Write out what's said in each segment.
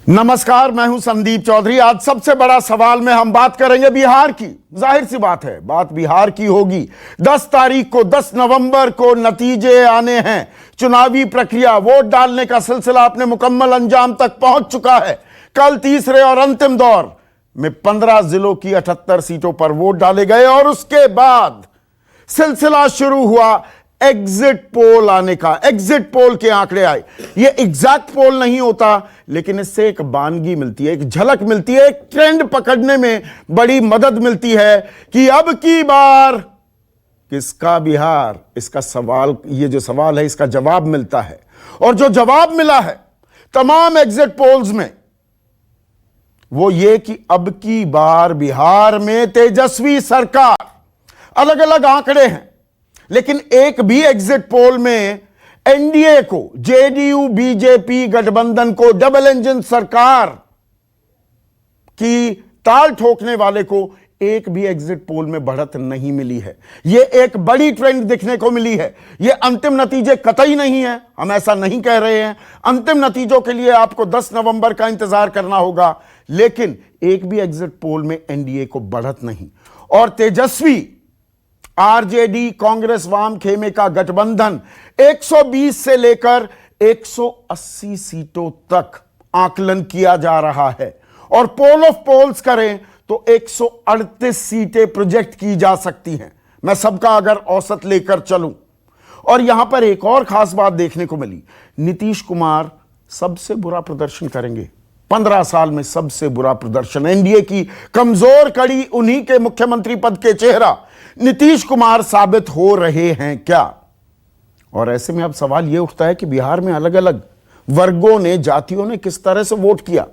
नमस्कार, मैं हूं संदीप चौधरी। आज सबसे बड़ा सवाल में हम बात करेंगे बिहार की। जाहिर सी बात है, बात बिहार की होगी। 10 तारीख को 10 नवंबर को नतीजे आने हैं। चुनावी प्रक्रिया, वोट डालने का सिलसिला अपने मुकम्मल अंजाम तक पहुंच चुका है। कल तीसरे और अंतिम दौर में 15 जिलों की 78 सीटों पर वोट डाले गए और उसके बाद सिलसिला शुरू हुआ एग्जिट पोल आने का। एग्जिट पोल के आंकड़े आए। ये एग्जैक्ट पोल नहीं होता, लेकिन इससे एक बानगी मिलती है, एक झलक मिलती है, एक ट्रेंड पकड़ने में बड़ी मदद मिलती है कि अब की बार किसका बिहार। इसका सवाल, ये जो सवाल है, इसका जवाब मिलता है। और जो जवाब मिला है तमाम एग्जिट पोल्स में, वो ये कि अब की बार बिहार में तेजस्वी सरकार। अलग अलग आंकड़े हैं, लेकिन एक भी एग्जिट पोल में एनडीए को, जेडीयू बीजेपी गठबंधन को, डबल इंजन सरकार की ताल ठोकने वाले को एक भी एग्जिट पोल में बढ़त नहीं मिली है। यह एक बड़ी ट्रेंड दिखने को मिली है। यह अंतिम नतीजे कतई नहीं है, हम ऐसा नहीं कह रहे हैं। अंतिम नतीजों के लिए आपको 10 नवंबर का इंतजार करना होगा, लेकिन एक भी एग्जिट पोल में एनडीए को बढ़त नहीं। और तेजस्वी, आरजेडी, कांग्रेस, वाम खेमे का गठबंधन 120 से लेकर 180 सीटों तक आकलन किया जा रहा है। और पोल ऑफ पोल्स करें तो 138 सीटें प्रोजेक्ट की जा सकती हैं, मैं सबका अगर औसत लेकर चलूं। और यहां पर एक और खास बात देखने को मिली। नीतीश कुमार सबसे बुरा प्रदर्शन करेंगे। 15 साल में सबसे बुरा प्रदर्शन। एनडीए की कमजोर कड़ी, उन्हीं के मुख्यमंत्री पद के चेहरा नीतीश कुमार साबित हो रहे हैं क्या? और ऐसे में अब सवाल यह उठता है कि बिहार में अलग अलग वर्गों ने, जातियों ने किस तरह से वोट किया।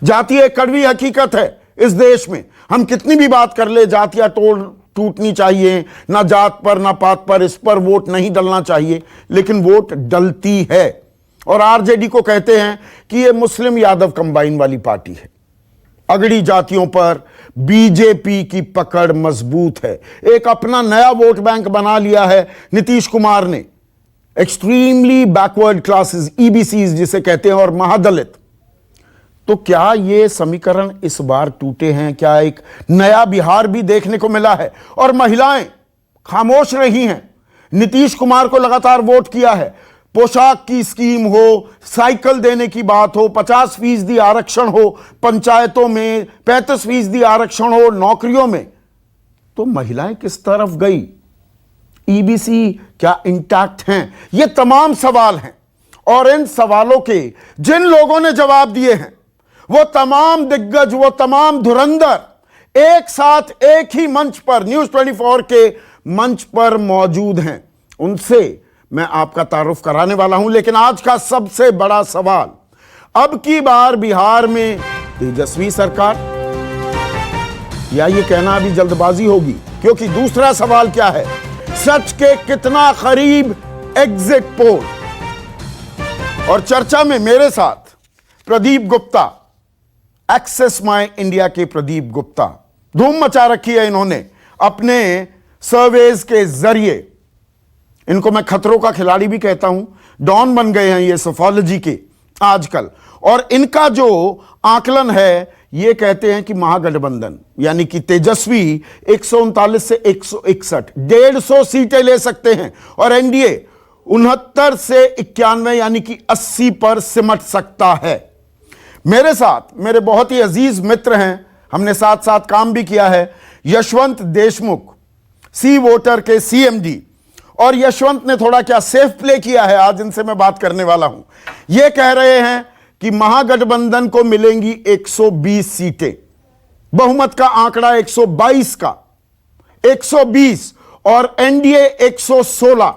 जाति एक कड़वी हकीकत है इस देश में। हम कितनी भी बात कर ले, जातियां टूटनी चाहिए, ना जात पर ना पात पर, इस पर वोट नहीं डलना चाहिए, लेकिन वोट डलती है। और आरजेडी को कहते हैं कि यह मुस्लिम यादव कंबाइन वाली पार्टी है। अगड़ी जातियों पर बीजेपी की पकड़ मजबूत है। एक अपना नया वोट बैंक बना लिया है नीतीश कुमार ने। एक्सट्रीमली बैकवर्ड क्लासेस, ईबीसीज जिसे कहते हैं, और महादलित। तो क्या ये समीकरण इस बार टूटे हैं? क्या एक नया बिहार भी देखने को मिला है? और महिलाएं खामोश रही हैं। नीतीश कुमार को लगातार वोट किया है। पोशाक की स्कीम हो, साइकिल देने की बात हो, 50% आरक्षण हो पंचायतों में, 35% आरक्षण हो नौकरियों में, तो महिलाएं किस तरफ गई? ईबीसी क्या इंटैक्ट हैं? ये तमाम सवाल हैं। और इन सवालों के जिन लोगों ने जवाब दिए हैं, वो तमाम दिग्गज, वो तमाम धुरंधर एक साथ एक ही मंच पर, न्यूज़ 24 के मंच पर मौजूद हैं। उनसे मैं आपका तारुफ कराने वाला हूं। लेकिन आज का सबसे बड़ा सवाल, अब की बार बिहार में तेजस्वी सरकार, या ये कहना अभी जल्दबाजी होगी? क्योंकि दूसरा सवाल क्या है, सच के कितना करीब एग्जिट पोल। और चर्चा में मेरे साथ Pradeep Gupta, Axis my India के प्रदीप गुप्ता। धूम मचा रखी है इन्होंने अपने सर्वेज के जरिए। इनको मैं खतरों का खिलाड़ी भी कहता हूं। डॉन बन गए हैं ये सोफोलॉजी के आजकल। और इनका जो आकलन है, ये कहते हैं कि महागठबंधन यानी कि तेजस्वी 139 से 161, 150 सीटें ले सकते हैं। और एनडीए 69 से 91 यानी कि 80 पर सिमट सकता है। मेरे साथ मेरे बहुत ही अजीज मित्र हैं, हमने साथ साथ काम भी किया है, यशवंत देशमुख, सी वोटर के सीएमडी। और यशवंत ने थोड़ा क्या सेफ प्ले किया है, आज इनसे मैं बात करने वाला हूं। यह कह रहे हैं कि महागठबंधन को मिलेंगी 120 सीटें। बहुमत का आंकड़ा 122 का, 120, और एनडीए 116।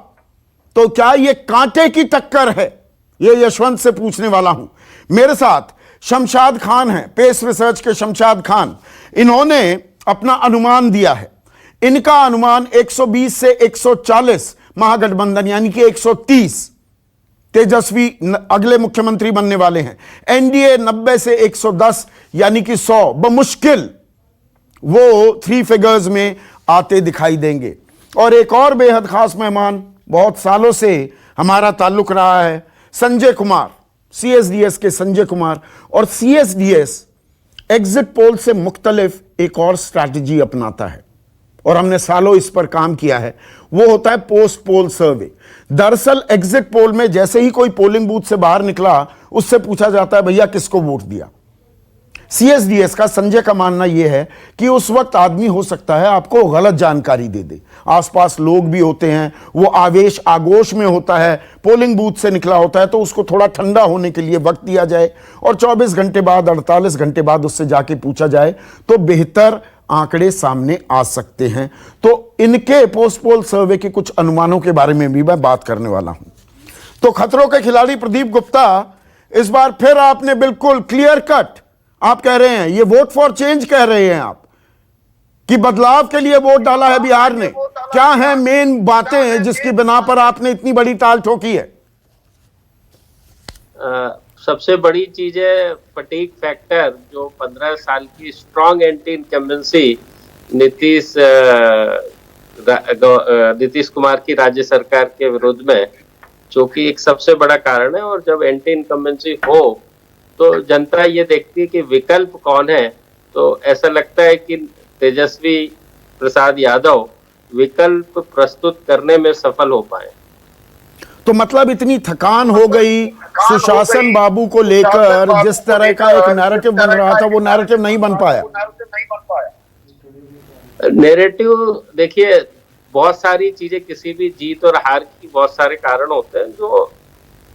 तो क्या यह कांटे की टक्कर है? यह यशवंत से पूछने वाला हूं। मेरे साथ शमशाद खान हैं, पेस रिसर्च के शमशाद खान। इन्होंने अपना अनुमान दिया है। इनका अनुमान 120 से 140 महागठबंधन यानी कि 130 तेजस्वी अगले मुख्यमंत्री बनने वाले हैं। एनडीए 90 से 110 यानी कि 100 बमुश्किल वो 3 फिगर्स में आते दिखाई देंगे। और एक और बेहद खास मेहमान, बहुत सालों से हमारा ताल्लुक रहा है, संजय कुमार। सीएसडीएस के संजय कुमार। और सीएसडीएस एग्जिट पोल से मुख्तलिफ एक और स्ट्रैटेजी अपनाता है और हमने सालों इस पर काम किया है, वो होता है पोस्ट पोल सर्वे। दरअसल एग्जिट पोल में जैसे ही कोई पोलिंग बूथ से बाहर निकला उससे पूछा जाता है भैया किसको वोट दिया। सीएसडीएस का संजय का मानना यह है कि उस वक्त आदमी हो सकता है आपको गलत जानकारी दे दे, आसपास लोग भी होते हैं, वो आवेश आगोश में होता है, पोलिंग बूथ से निकला होता है, तो उसको थोड़ा ठंडा होने के लिए वक्त दिया जाए और 24 घंटे बाद 48 घंटे बाद उससे जाके पूछा जाए तो बेहतर आंकड़े सामने आ सकते हैं। तो इनके पोस्ट पोल सर्वे के कुछ अनुमानों के बारे में भी मैं बात करने वाला हूं। तो खतरों के खिलाड़ी प्रदीप गुप्ता, इस बार फिर आपने बिल्कुल क्लियर कट आप कह रहे हैं, ये वोट फॉर चेंज कह रहे हैं आप कि बदलाव के लिए वोट डाला है बिहार ने। क्या है मेन बातें जिसकी बिना पर आपने इतनी बड़ी ताल ठोकी है? सबसे बड़ी चीज है फटीग फैक्टर, जो 15 साल की strong anti incumbency Nitish Kumar की राज्य सरकार के विरुद्ध में, जो कि एक सबसे बड़ा कारण है। और जब एंटी इनकम्बेंसी हो तो जनता ये देखती है कि विकल्प कौन है, तो ऐसा लगता है कि तेजस्वी प्रसाद यादव विकल्प प्रस्तुत करने में सफल हो पाए। तो मतलब इतनी थकान हो गई सुशासन बाबू को लेकर, जिस तरह का एक नैरेटिव बन रहा था वो नैरेटिव नहीं बन पाया। नैरेटिव देखिए, बहुत सारी चीजें, किसी भी जीत और हार की बहुत सारे कारण होते हैं। जो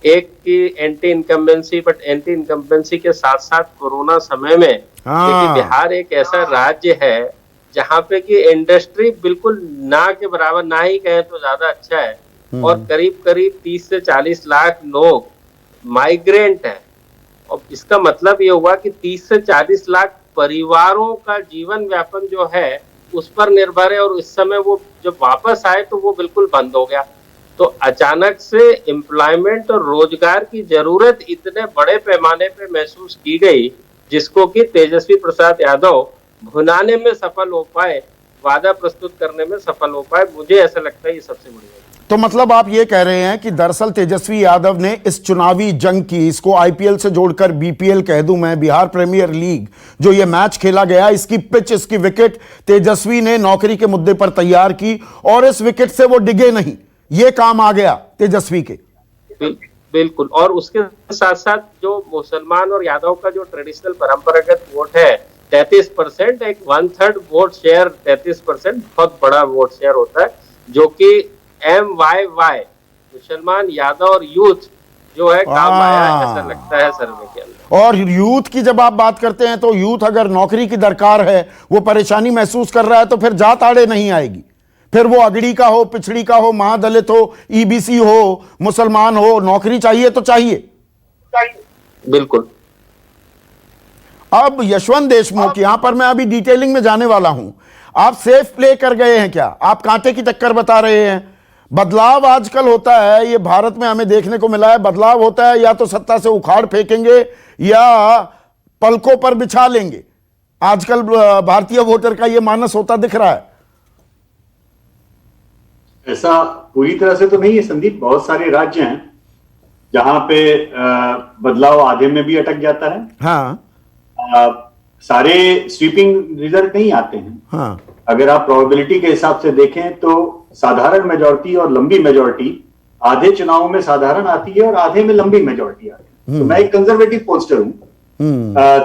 एक की anti incumbency, but anti incumbency के साथ साथ कोरोना समय में, क्योंकि बिहार एक ऐसा राज्य है जहाँ पे कि इंडस्ट्री बिल्कुल ना के बराबर, ना ही कहें तो ज्यादा अच्छा है, और करीब करीब 30 से 40 लाख लोग माइग्रेंट हैं। और इसका मतलब ये हुआ कि 30 से 40 लाख परिवारों का जीवन व्यापन जो है उस पर निर्भर है, और इस समय वो जब वापस आए तो वो बिल्कुल बंद हो गया। तो अचानक से एम्प्लॉयमेंट और रोजगार की जरूरत इतने बड़े पैमाने पे महसूस की गई, जिसको कि तेजस्वी प्रसाद यादव भुनाने में सफल हो पाए, वादा प्रस्तुत करने में सफल हो पाए। मुझे ऐसा लगता है ये सबसे बड़ी बात। तो मतलब आप ये कह रहे हैं कि दरअसल तेजस्वी यादव ने इस चुनावी जंग की, इसको आईपीएल से जोड़कर बीपीएल कह दूं मैं, बिहार प्रीमियर लीग, जो ये मैच खेला गया, इसकी पिच, इसकी विकेट तेजस्वी ने नौकरी के मुद्दे पर तैयार की और इस विकेट से वो डिगे नहीं, ये काम आ गया तेजस्वी के। बिल्कुल। और उसके साथ साथ जो मुसलमान और यादव का जो ट्रेडिशनल परंपरागत वोट है 33%, एक 1/3 वोट शेयर, 33% बहुत बड़ा वोट शेयर होता है, जो कि MYY मुसलमान यादव और यूथ जो है काम आया, ऐसा लगता है सर्वे के अंदर। और यूथ की जब आप बात करते हैं तो यूथ अगर नौकरी की दरकार है, वो परेशानी महसूस कर रहा है, तो फिर जात आड़े नहीं आएगी, फिर वो अगड़ी का हो, पिछड़ी का हो, महादलित हो, ईबीसी हो, मुसलमान हो, नौकरी चाहिए तो चाहिए। बिल्कुल। अब यशवंत देशमुख, यहां पर मैं अभी डिटेलिंग में जाने वाला हूं। आप सेफ प्ले कर गए हैं क्या? आप कांटे की टक्कर बता रहे हैं। बदलाव आजकल होता है, ये भारत में हमें देखने को मिला है, बदलाव होता है या तो सत्ता से उखाड़ फेंकेंगे या पलकों पर बिछा लेंगे। आजकल भारतीय वोटर का ये मानस होता दिख रहा है। ऐसा पूरी तरह से तो नहीं है संदीप, बहुत सारे राज्य हैं जहां पे बदलाव आधे में भी अटक जाता है। हाँ, सारे स्वीपिंग रिजल्ट नहीं आते हैं। हाँ, अगर आप प्रोबेबिलिटी के हिसाब से देखें तो साधारण मेजॉरिटी और लंबी मेजॉरिटी आधे चुनावों में साधारण आती है और आधे में लंबी मेजॉरिटी आती है। तो मैं एक कंजर्वेटिव पोस्टर हूं।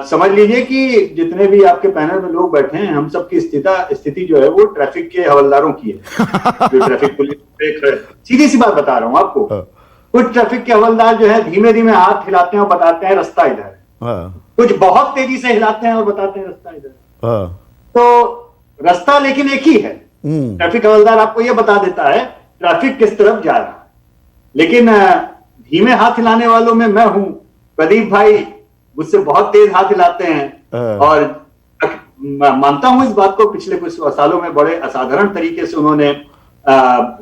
समझ लीजिए कि जितने भी आपके पैनल में लोग बैठे हैं, हम सबकी स्थिति जो है वो ट्रैफिक के हवलदारों की है। जो ट्रैफिक पुलिस, सीधी सी बात बता रहा हूं आपको, कुछ ट्रैफिक के हवलदार जो है धीमे धीमे हाथ हिलाते हैं और बताते हैं रास्ता इधर है, कुछ बहुत तेजी से हिलाते हैं और बताते हैं रास्ता इधर। तो रास्ता लेकिन एक ही है। ट्रैफिक हवलदार आपको यह बता देता है ट्रैफिक किस तरफ जा रहा है, लेकिन धीमे हाथ हिलाने वालों में मैं हूं। प्रदीप भाई मुझसे बहुत तेज हाथ हिलाते हैं और मानता हूं इस बात को, पिछले कुछ सालों में बड़े असाधारण तरीके से उन्होंने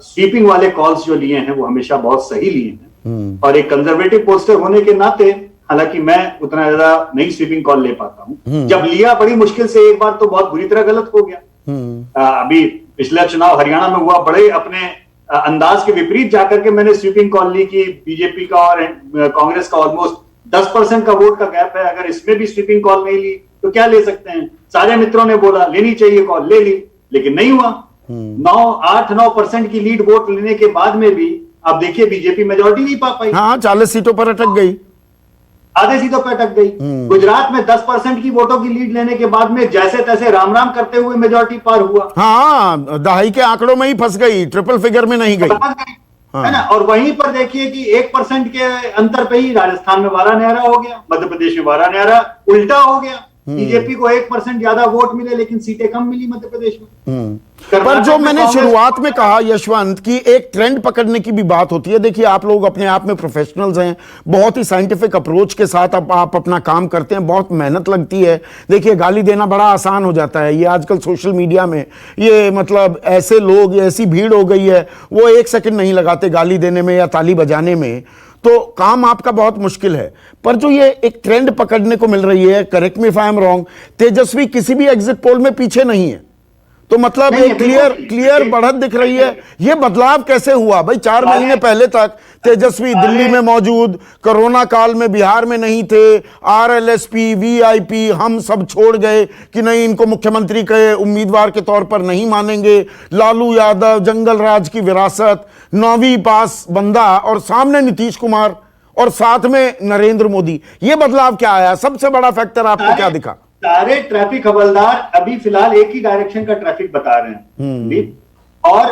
स्वीपिंग वाले कॉल्स जो लिए हैं वो हमेशा बहुत सही लिए हैं। और एक कंजर्वेटिव पोस्टर होने के नाते, हालांकि मैं उतना ज्यादा नहीं स्वीपिंग कॉल ले पाता हूं, जब लिया बड़ी मुश्किल से एक बार तो बहुत बुरी तरह गलत हो गया। अभी पिछला चुनाव हरियाणा में हुआ, बड़े अपने अंदाज के विपरीत जाकर के मैंने स्वीपिंग कॉल ली कि बीजेपी का और कांग्रेस का ऑलमोस्ट 10% का वोट का गैप है, अगर इसमें भी स्वीपिंग कॉल नहीं ली तो क्या ले सकते हैं? सारे मित्रों ने बोला लेनी चाहिए कॉल, ले ली, लेकिन नहीं हुआ। 8-9% की लीड वोट लेने के बाद में भी आप देखिए बीजेपी मेजोरिटी नहीं पा पाई। हाँ, 40 सीटों पर अटक गई, आधे सीटों पर अटक गई। गुजरात में 10% की वोटों की लीड लेने के बाद में जैसे तैसे राम राम करते हुए मेजोरिटी पार हुआ। हाँ, दहाई के आंकड़ों में ही फंस गई, ट्रिपल फिगर में नहीं गई, है ना। और वहीं पर देखिए कि 1% के अंतर पे ही राजस्थान में वारा न्यारा हो गया, मध्य प्रदेश में वारा न्यारा उल्टा हो गया। बीजेपी को 1% ज्यादा वोट मिले लेकिन सीटें कम मिली मध्य प्रदेश में। पर जो मैंने शुरुआत में कहा यशवंत की एक ट्रेंड पकड़ने की भी बात होती है। देखिए, आप लोग अपने आप में प्रोफेशनल्स हैं, बहुत ही साइंटिफिक अप्रोच के साथ आप अपना काम करते हैं, बहुत मेहनत लगती है। देखिए, गाली देना बड़ा आसान हो जाता है, ये आजकल सोशल मीडिया में ये मतलब ऐसे लोग, ऐसी भीड़ हो गई है, वो 1 सेकंड नहीं लगाते गाली देने में या ताली बजाने में, तो काम आपका बहुत मुश्किल है। पर जो ये एक ट्रेंड पकड़ने को मिल रही है, correct me if I am wrong, Tejashwi किसी भी एग्जिट पोल में पीछे नहीं है, तो मतलब एक क्लियर बढ़त दिख रही है। ये बदलाव कैसे हुआ भाई? 4 महीने पहले तक तेजस्वी दिल्ली में मौजूद, कोरोना काल में बिहार में नहीं थे, आरएलएसपी, वीआईपी हम सब छोड़ गए कि नहीं, इनको मुख्यमंत्री के उम्मीदवार के तौर पर नहीं मानेंगे। लालू यादव, जंगल राज की विरासत, 9वीं पास बंदा, और सामने नीतीश कुमार और साथ में नरेंद्र मोदी। ये बदलाव क्या आया? सबसे बड़ा फैक्टर आपको क्या दिखा? सारे ट्रैफिक हवलदार अभी फिलहाल एक ही डायरेक्शन का ट्रैफिक बता रहे हैं, और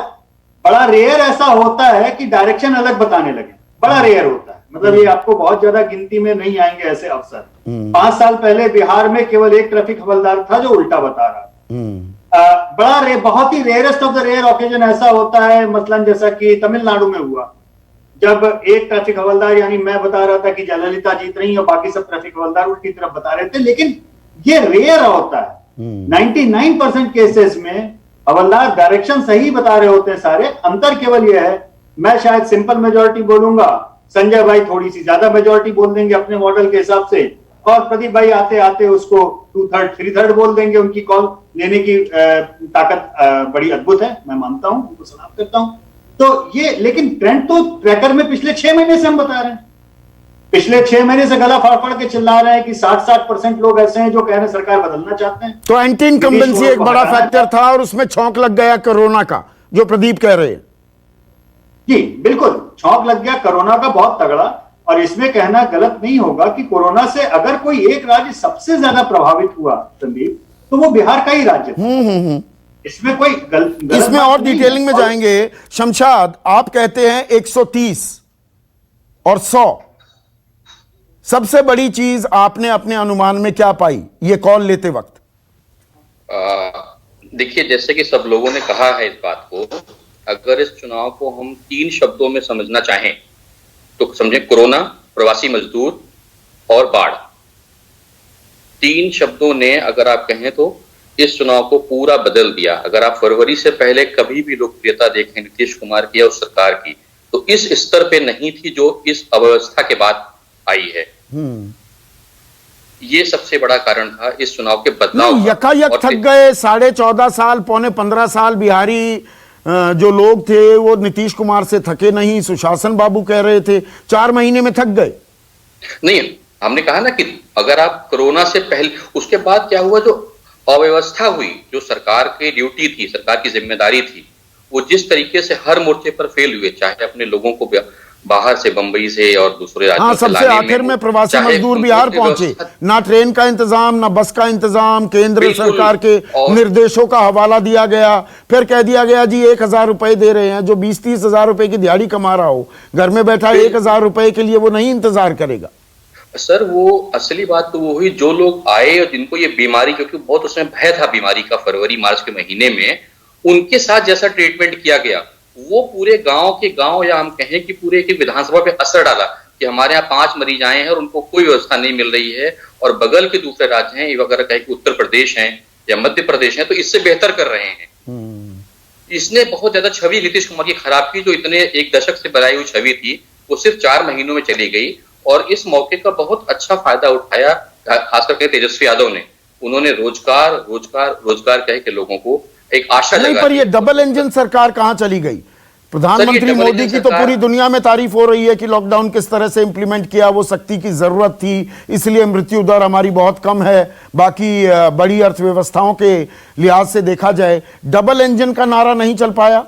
बड़ा रेयर ऐसा होता है कि डायरेक्शन अलग बताने लगे, बड़ा रेयर होता है। मतलब ये आपको बहुत ज्यादा गिनती में नहीं आएंगे ऐसे अफसर। 5 साल पहले बिहार में केवल एक ट्रैफिक हवलदार था जो उल्टा बता रहा था। बहुत ही rarest of the rare occasion ऐसा होता है, मसलन जैसा कि तमिलनाडु में हुआ, जब एक ट्रैफिक हवलदार यानी मैं बता रहा था कि जयललिता जीत रही और बाकी सब ट्रैफिक हवलदार उल्टी तरफ बता रहे थे, लेकिन ये रेयर होता है। 99% केसेस में हवलदार डायरेक्शन सही बता रहे होते हैं सारे। अंतर केवल यह है, मैं शायद सिंपल मेजोरिटी बोलूंगा, संजय भाई थोड़ी सी ज्यादा मेजोरिटी बोल देंगे अपने मॉडल के हिसाब से, और प्रदीप भाई आते आते उसको 2/3 3/3 बोल देंगे। उनकी कॉल लेने की ताकत बड़ी अद्भुत है, मैं मानता हूं, उनको सलाम करता हूं। तो ये, लेकिन ट्रेंड तो ट्रैकर में पिछले 6 महीने से हम बता रहे हैं, पिछले 6 महीने से गला फाड़ फाड़ के चिल्ला रहे हैं कि 60% लोग ऐसे हैं जो कह रहे हैं सरकार बदलना चाहते हैं। तो एंटी इनकम्बेंसी एक बड़ा फैक्टर था और उसमें छौंक लग गया कोरोना का, जो प्रदीप कह रहे हैं। जी बिल्कुल, छौंक लग गया कोरोना का बहुत तगड़ा। और इसमें कहना गलत नहीं होगा कि कोरोना से अगर कोई एक राज्य सबसे ज्यादा प्रभावित हुआ संदीप, तो वो बिहार का ही राज्य था। इसमें कोई गलत इसमें और डिटेलिंग में जाएंगे। शमशाद, आप कहते हैं 130 और 100, सबसे बड़ी चीज आपने अपने अनुमान में क्या पाई ये कॉल लेते वक्त? देखिए, जैसे कि सब लोगों ने कहा है इस बात को, अगर इस चुनाव को हम 3 शब्दों में समझना चाहें तो समझें कोरोना, प्रवासी मजदूर और बाढ़। 3 शब्दों ने अगर आप कहें तो इस चुनाव को पूरा बदल दिया। अगर आप फरवरी से पहले कभी भी लोकप्रियता देखें नीतीश कुमार की या उस सरकार की, तो इस स्तर पे नहीं थी जो इस अव्यवस्था के बाद आई है। ये सबसे बड़ा कारण था इस चुनाव के बदलाव। यकायक थक गए। 14.5 साल, पौने 15 साल बिहारी जो लोग थे वो नीतीश कुमार से थके नहीं, सुशासन बाबू कह रहे थे 4 महीने में थक गए। नहीं, हमने कहा ना कि अगर आप कोरोना से पहले, उसके बाद क्या हुआ, जो अव्यवस्था हुई, जो सरकार की ड्यूटी थी, सरकार की जिम्मेदारी थी, वो जिस तरीके से हर मोर्चे पर फेल हुए, चाहे अपने लोगों को बाहर से, बंबई से और दूसरे राज्यों से सबसे आखिर में प्रवासी मजदूर बिहार पहुंचे, ना ट्रेन का इंतजाम, ना बस का इंतजाम, केंद्र सरकार के निर्देशों का हवाला दिया गया। फिर कह दिया गया जी 1,000 रुपए दे रहे हैं। जो 20-30 हजार रुपए की दिहाड़ी कमा रहा हो, घर में बैठा 1,000 रुपए के लिए वो नहीं इंतजार करेगा। सर, वो असली बात तो वो हुई, जो लोग आए और जिनको ये बीमारी, क्योंकि बहुत उसमें भय था बीमारी का फरवरी मार्च के महीने में, उनके साथ जैसा ट्रीटमेंट किया गया वो पूरे गांव के गांव, या हम कहें कि पूरे की विधानसभा पे असर डाला कि हमारे यहाँ 5 मरीज आए हैं और उनको कोई व्यवस्था नहीं मिल रही है, और बगल के दूसरे राज्य हैं, अगर कहें कि उत्तर प्रदेश हैं या मध्य प्रदेश हैं, तो इससे बेहतर कर रहे हैं। इसने बहुत ज्यादा छवि नीतीश कुमार की खराब की, जो इतने 1 दशक से बनाई हुई छवि थी वो सिर्फ 4 महीनों में चली गई। और इस मौके का बहुत अच्छा फायदा उठाया खास करके तेजस्वी यादव ने। उन्होंने रोजगार रोजगार रोजगार कह के लोगों को एक आशा जगाई। पर ये डबल इंजन सरकार कहां चली गई? प्रधानमंत्री मोदी की तो पूरी दुनिया में तारीफ हो रही है कि लॉकडाउन किस तरह से इंप्लीमेंट किया, वो सख्ती की जरूरत थी, इसलिए मृत्यु दर हमारी बहुत कम है। बाकी बड़ी अर्थव्यवस्थाओं के लिहाज से देखा जाए, डबल इंजन का नारा नहीं चल पाया।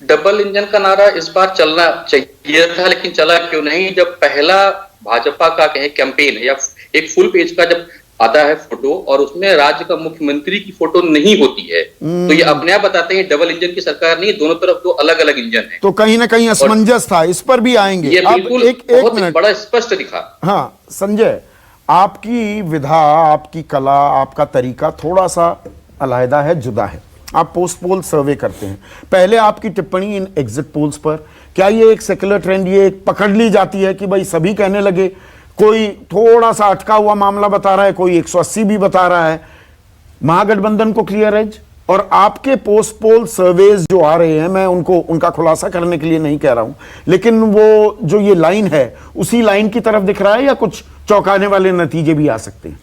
डबल इंजन का नारा इस बार चलना चाहिए था, लेकिन चला क्यों नहीं। जब पहला भाजपा का कहे कैंपेन या एक फुल पेज का जब आता है फोटो और उसमें राज्य का मुख्यमंत्री की फोटो नहीं होती है, तो ये अपने आप बताते हैं डबल इंजन की सरकार नहीं, दोनों तरफ दो अलग अलग इंजन है। तो कहीं ना कहीं असमंजस था, इस पर भी आएंगे। ये बिल्कुल एक मिनट बड़ा स्पष्ट दिखा। हाँ संजय, आपकी विधा, आपकी कला, आपका तरीका थोड़ा सा अलहदा है, जुदा है। आप पोस्ट पोल सर्वे करते हैं, पहले आपकी टिप्पणी इन एग्जिट पोल्स पर, क्या ये एक सेक्युलर ट्रेंड, ये एक पकड़ ली जाती है कि भाई सभी कहने लगे, कोई थोड़ा सा अटका हुआ मामला बता रहा है, कोई 180 भी बता रहा है, महागठबंधन को क्लियर एज? और आपके पोस्ट पोल सर्वेज जो आ रहे हैं, मैं उनका खुलासा करने के लिए नहीं कह रहा हूं, लेकिन वो जो ये लाइन है उसी लाइन की तरफ दिख रहा है या कुछ चौंकाने वाले नतीजे भी आ सकते हैं?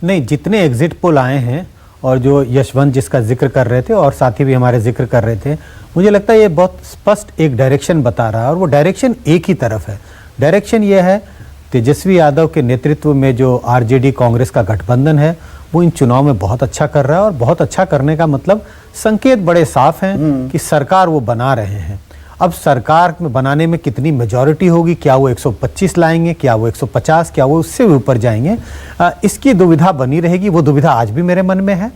नहीं, जितने एग्जिट पोल आए हैं और जो यशवंत जिसका जिक्र कर रहे थे और साथी भी हमारे जिक्र कर रहे थे, मुझे लगता है ये बहुत स्पष्ट एक डायरेक्शन बता रहा है, और वो डायरेक्शन एक ही तरफ है। डायरेक्शन ये है, तेजस्वी यादव के नेतृत्व में जो आरजेडी कांग्रेस का गठबंधन है वो इन चुनाव में बहुत अच्छा कर रहा है, और बहुत अच्छा करने का मतलब संकेत बड़े साफ हैं कि सरकार वो बना रहे हैं। अब सरकार में बनाने में कितनी मेजॉरिटी होगी, क्या वो 125 लाएंगे, क्या वो 150, क्या वो उससे भी ऊपर जाएंगे, इसकी दुविधा बनी रहेगी। वो दुविधा आज भी मेरे मन में है।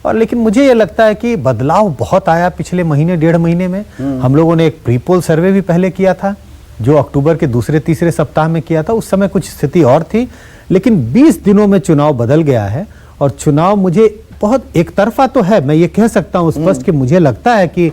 और लेकिन मुझे ये लगता है कि बदलाव बहुत आया पिछले महीने, 1.5 महीने में। हम लोगों ने एक प्री पोल सर्वे भी पहले किया था, जो अक्टूबर के दूसरे तीसरे सप्ताह में किया था। उस समय कुछ स्थिति और थी, लेकिन 20 दिनों में चुनाव बदल गया है। और चुनाव मुझे बहुत एक तरफा तो है, मैं ये कह सकता हूँ स्पष्ट कि मुझे लगता है कि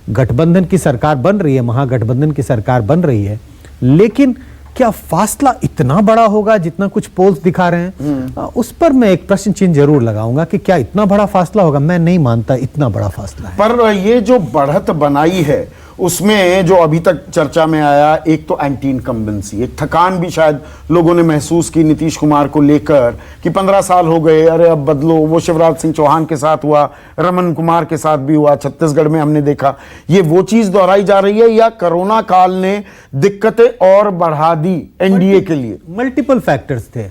गठबंधन की सरकार बन रही है, महागठबंधन की सरकार बन रही है, लेकिन क्या फासला इतना बड़ा होगा जितना कुछ पोल्स दिखा रहे हैं? उस पर मैं एक प्रश्न चिन्ह जरूर लगाऊंगा कि क्या इतना बड़ा फासला होगा। मैं नहीं मानता इतना बड़ा फासला है। पर ये जो बढ़त बनाई है उसमें जो अभी तक चर्चा में आया, एक तो एंटी इनकम्बेंसी, एक थकान भी शायद लोगों ने महसूस की नीतीश कुमार को लेकर कि 15 साल हो गए, अरे अब बदलो। वो शिवराज सिंह चौहान के साथ हुआ, रमन कुमार के साथ भी हुआ, छत्तीसगढ़ में हमने देखा। ये वो चीज दोहराई जा रही है या कोरोना काल ने दिक्कतें और बढ़ा दी एनडीए के लिए? मल्टीपल फैक्टर्स थे।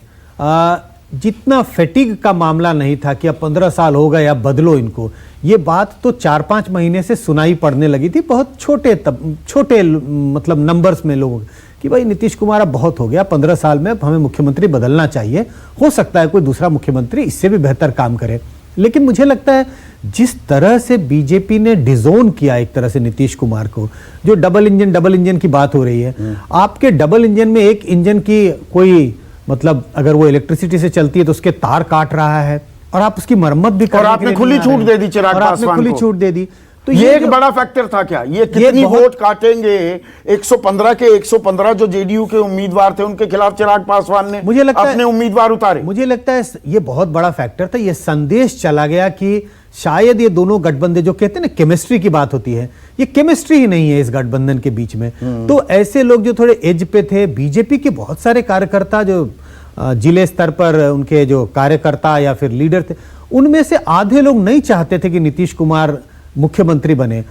जितना फेटिग का मामला नहीं था कि अब 15 साल हो गए अब बदलो इनको, ये बात तो 4-5 महीने से सुनाई पड़ने लगी थी, बहुत छोटे मतलब नंबर्स में लोगों कि भाई नीतीश कुमार अब बहुत हो गया, 15 साल में हमें मुख्यमंत्री बदलना चाहिए, हो सकता है कोई दूसरा मुख्यमंत्री इससे भी बेहतर काम करे। लेकिन मुझे लगता है जिस तरह से बीजेपी ने डिजोन किया एक तरह से नीतीश कुमार को, जो डबल इंजन की बात हो रही है, आपके डबल इंजन में एक इंजन की कोई मतलब अगर वो इलेक्ट्रिसिटी से चलती है तो उसके तार काट रहा है और आप उसकी मरम्मत भी और आपने खुली छूट दे दी चिराग पासवान को, खुली छूट दे दी। तो ये एक बड़ा फैक्टर था क्या? ये कितनी वोट काटेंगे? 115 के 115 जो जेडीयू के उम्मीदवार थे उनके खिलाफ चिराग पासवान ने मुझे लगता अपने उम्मीदवार उतारे। मुझे लगता है ये बहुत बड़ा फैक्टर था। ये संदेश चला गया कि शायद ये दोनों गठबंधन, जो कहते हैं ना केमिस्ट्री की बात होती है, ये केमिस्ट्री ही नहीं है इस गठबंधन के बीच में। तो ऐसे लोग जो थोड़े एज पे थे, बीजेपी के बहुत सारे कार्यकर्ता जो जिले स्तर पर उनके जो कार्यकर्ता या फिर लीडर थे, उनमें से आधे लोग नहीं चाहते थे कि नीतीश कुमार मुख्यमंत्री बने।